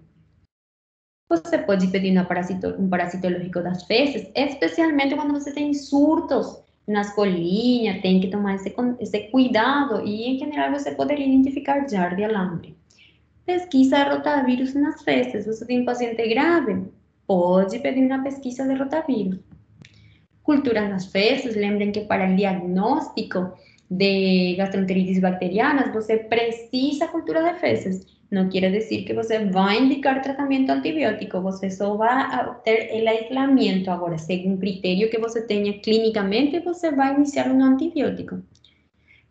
Você pode pedir um parasitológico das fezes, especialmente quando você tem surtos na escolinha, tem que tomar esse cuidado e, em geral, você poderia identificar jar de alambre. Pesquisa de rotavírus nas fezes. Você tem um paciente grave? Pode pedir uma pesquisa de rotavírus. Cultura nas fezes. Lembrem que para o diagnóstico de gastroenterites bacterianas, você precisa cultura de fezes. Não quer dizer que você vai indicar tratamento antibiótico, você só vai ter o aislamento. Agora, segundo o critério que você tenha clinicamente, você vai iniciar um antibiótico.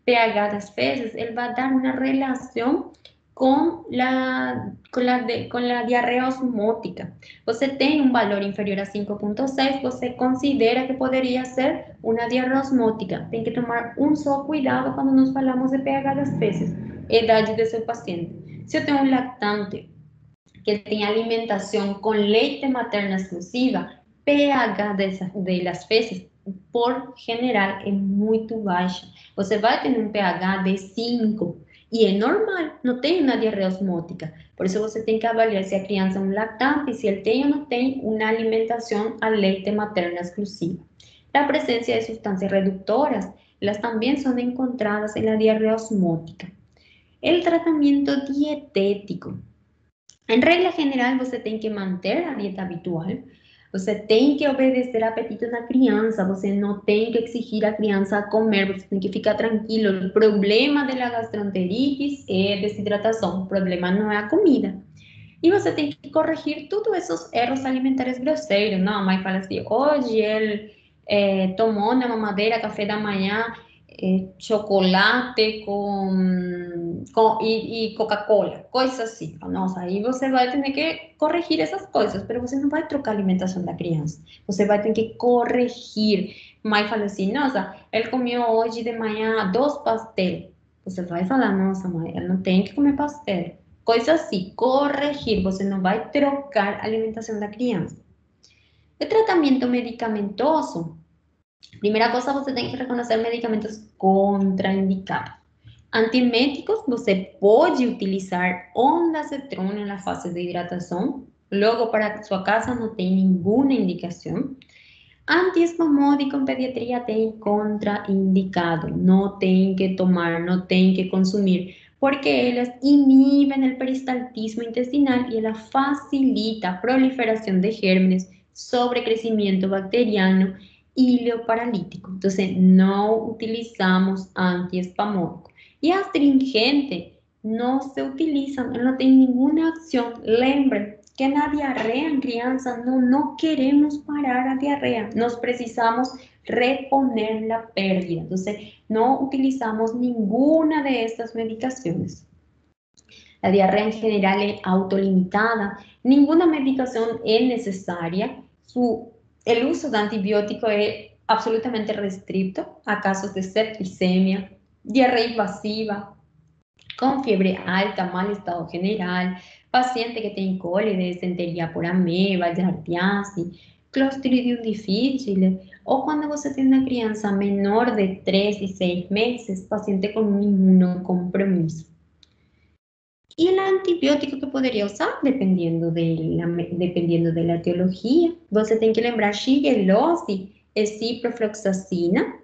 pH das fezes, ele vai dar uma relação com a diarreia osmótica. Você tem um valor inferior a 5,6, você considera que poderia ser uma diarreia osmótica. Tem que tomar um só cuidado quando nós falamos de pH das fezes, idade do seu paciente. Se eu tenho um lactante que tem alimentação com leite materno exclusiva, pH das fezes, por general, é muito baixa. Você vai ter um pH de 5 e é normal, não tem uma diarreia osmótica. Por isso você tem que avaliar se a criança é um lactante, se ele tem ou não tem uma alimentação a leite materno exclusiva. A presença de substâncias reductoras, elas também são encontradas na diarreia osmótica. O tratamento dietético. Em regra geral, você tem que manter a dieta habitual, você tem que obedecer ao apetite da criança, você não tem que exigir a criança a comer, você tem que ficar tranquilo. O problema da gastroenteritis é a desidratação, o problema não é a comida. E você tem que corrigir todos esses erros alimentares grosseiros. Não, a mãe fala assim, hoje ele tomou na mamadeira, café da manhã, chocolate e Coca-Cola, coisas assim. Nossa, aí você vai ter que corrigir essas coisas, mas você não vai trocar a alimentação da criança. Você vai ter que corrigir. Mãe fala assim, nossa, ele comeu hoje de manhã 2 pastéis. Você vai falar, nossa, mãe, ele não tem que comer pastel. Coisa assim, corrigir. Você não vai trocar a alimentação da criança. O tratamento medicamentoso. Primeira coisa, você tem que reconhecer medicamentos contraindicados. Antieméticos, você pode utilizar ondansetron na fase de hidratação. Logo, para sua casa não tem nenhuma indicação. Antiespasmódico em pediatria tem contraindicado. Não tem que tomar, não tem que consumir, porque elas inibem o peristaltismo intestinal e ela facilita a proliferação de gérmenes, sobrecrescimento bacteriano ileoparalítico. Então, não utilizamos antiespasmódico. E astringente não se utiliza, não tem nenhuma ação. Lembrem que na diarreia em criança não queremos parar a diarreia, nós precisamos reponer a pérdida. Então, não utilizamos nenhuma destas medicações. A diarreia em geral é autolimitada, nenhuma medicação é necessária. O uso de antibiótico é absolutamente restrito a casos de septicemia, diarreia invasiva, com febre alta, mal estado general, paciente que tem cólera, desenteria por ameba, giardiase, Clostridium difficile, ou quando você tem uma criança menor de 3 e 6 meses, paciente com um imunocompromisso. E o antibiótico que poderia usar, dependendo da etiologia, você tem que lembrar shigelose e ciprofloxacina,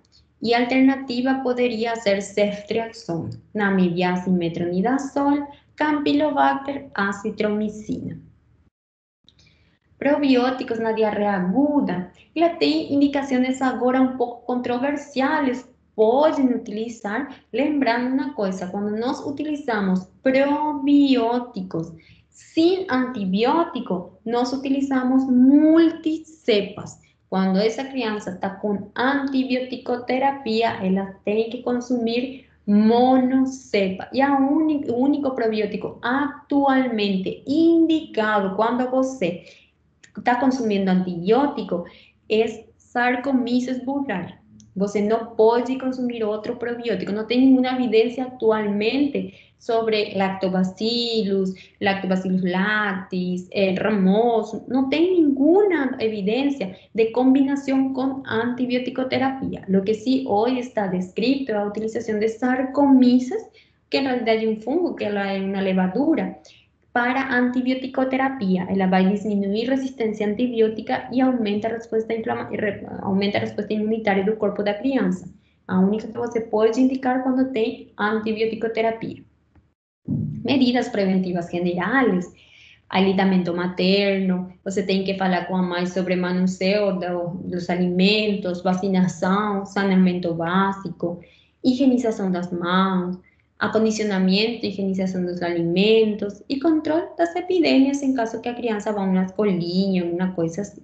e a alternativa poderia ser ceftriaxona, namibiase, metronidazol, campylobacter, acitromicina. Probióticos na diarreia aguda, já tem indicações agora um pouco controversiais, podem utilizar, lembrando uma coisa, quando nós utilizamos probióticos sem antibiótico, nós utilizamos multicepas. Quando essa criança está com antibioticoterapia, ela tem que consumir monocepa. E o único probiótico atualmente indicado quando você está consumindo antibiótico é Saccharomyces boulardii. Você não pode consumir outro probiótico. Não tem nenhuma evidência atualmente sobre lactobacillus lactis, ramoso. Não tem nenhuma evidência de combinação com antibiótico-terapia. O que sim hoje está descrito é a utilização de Saccharomyces, que em realidade é um fungo, que ela é uma levadura, para antibiótico-terapia. Ela vai diminuir resistência antibiótica e aumenta a resposta imunitária do corpo da criança. A única que você pode indicar quando tem antibiótico-terapia. Medidas preventivas generais, aleitamento materno, você tem que falar com a mãe sobre manuseio dos alimentos, vacinação, saneamento básico, higienização das mãos, acondicionamento e higienização dos alimentos e controle das epidemias em caso que a criança vá a uma escolinha, uma coisa assim.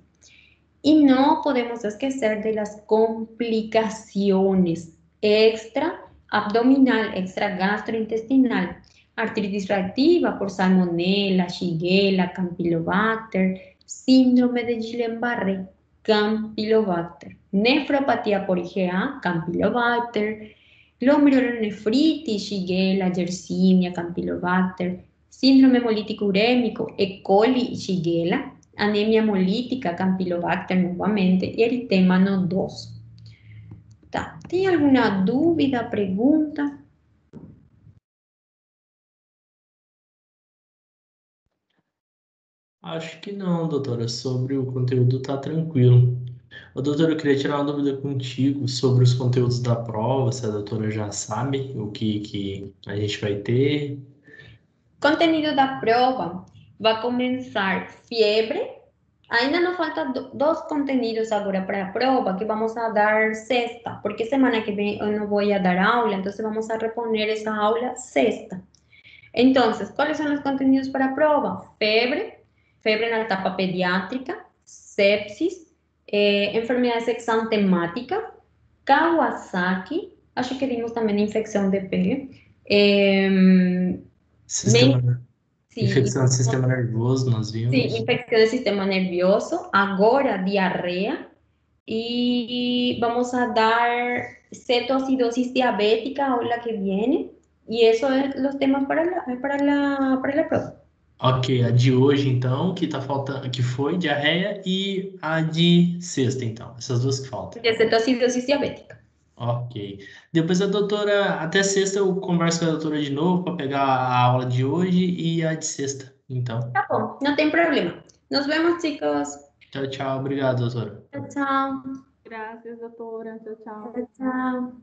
E não podemos esquecer das complicações extra-abdominal, extra-gastrointestinal, artritis reativa por salmonella, shigella, campylobacter, síndrome de Guillain-Barré, campylobacter, nefropatia por IgA, campylobacter, glomerulonefritis, shigella, yersinia, campylobacter, síndrome hemolítico urémico, E. coli e shigella, anemia hemolítica, campylobacter novamente, e eritema nodoso. Tá, tem alguma dúvida, pergunta? Acho que não, doutora. Sobre o conteúdo tá tranquilo. Ô, doutora, eu queria tirar uma dúvida contigo sobre os conteúdos da prova, se a doutora já sabe o que a gente vai ter. Conteúdo da prova vai começar febre. Ainda nos faltam dois conteúdos agora para a prova que vamos a dar sexta, porque semana que vem eu não vou a dar aula, então vamos a reponer essa aula sexta. Então, quais são os conteúdos para a prova? Febre na etapa pediátrica, sepsis, enfermidade exantemática, Kawasaki, acho que vimos também infecção de pele, Infecção do sistema nervoso, nós vimos. Sim, infecção do sistema nervioso, agora diarreia, e vamos a dar cetoacidosis diabética a aula que viene, e eso es los temas para la prova. Ok, a de hoje então, que tá faltando, que foi diarreia, e a de sexta então, essas duas que faltam. De cetoacidosis diabética. Ok. Depois a doutora, até sexta eu converso com a doutora de novo para pegar a aula de hoje e a de sexta, então. Tá bom, não tem problema. Nos vemos, chicos. Tchau, tchau. Obrigado, doutora. Tchau, tchau. Gracias, doutora. Tchau, tchau. Tchau, tchau.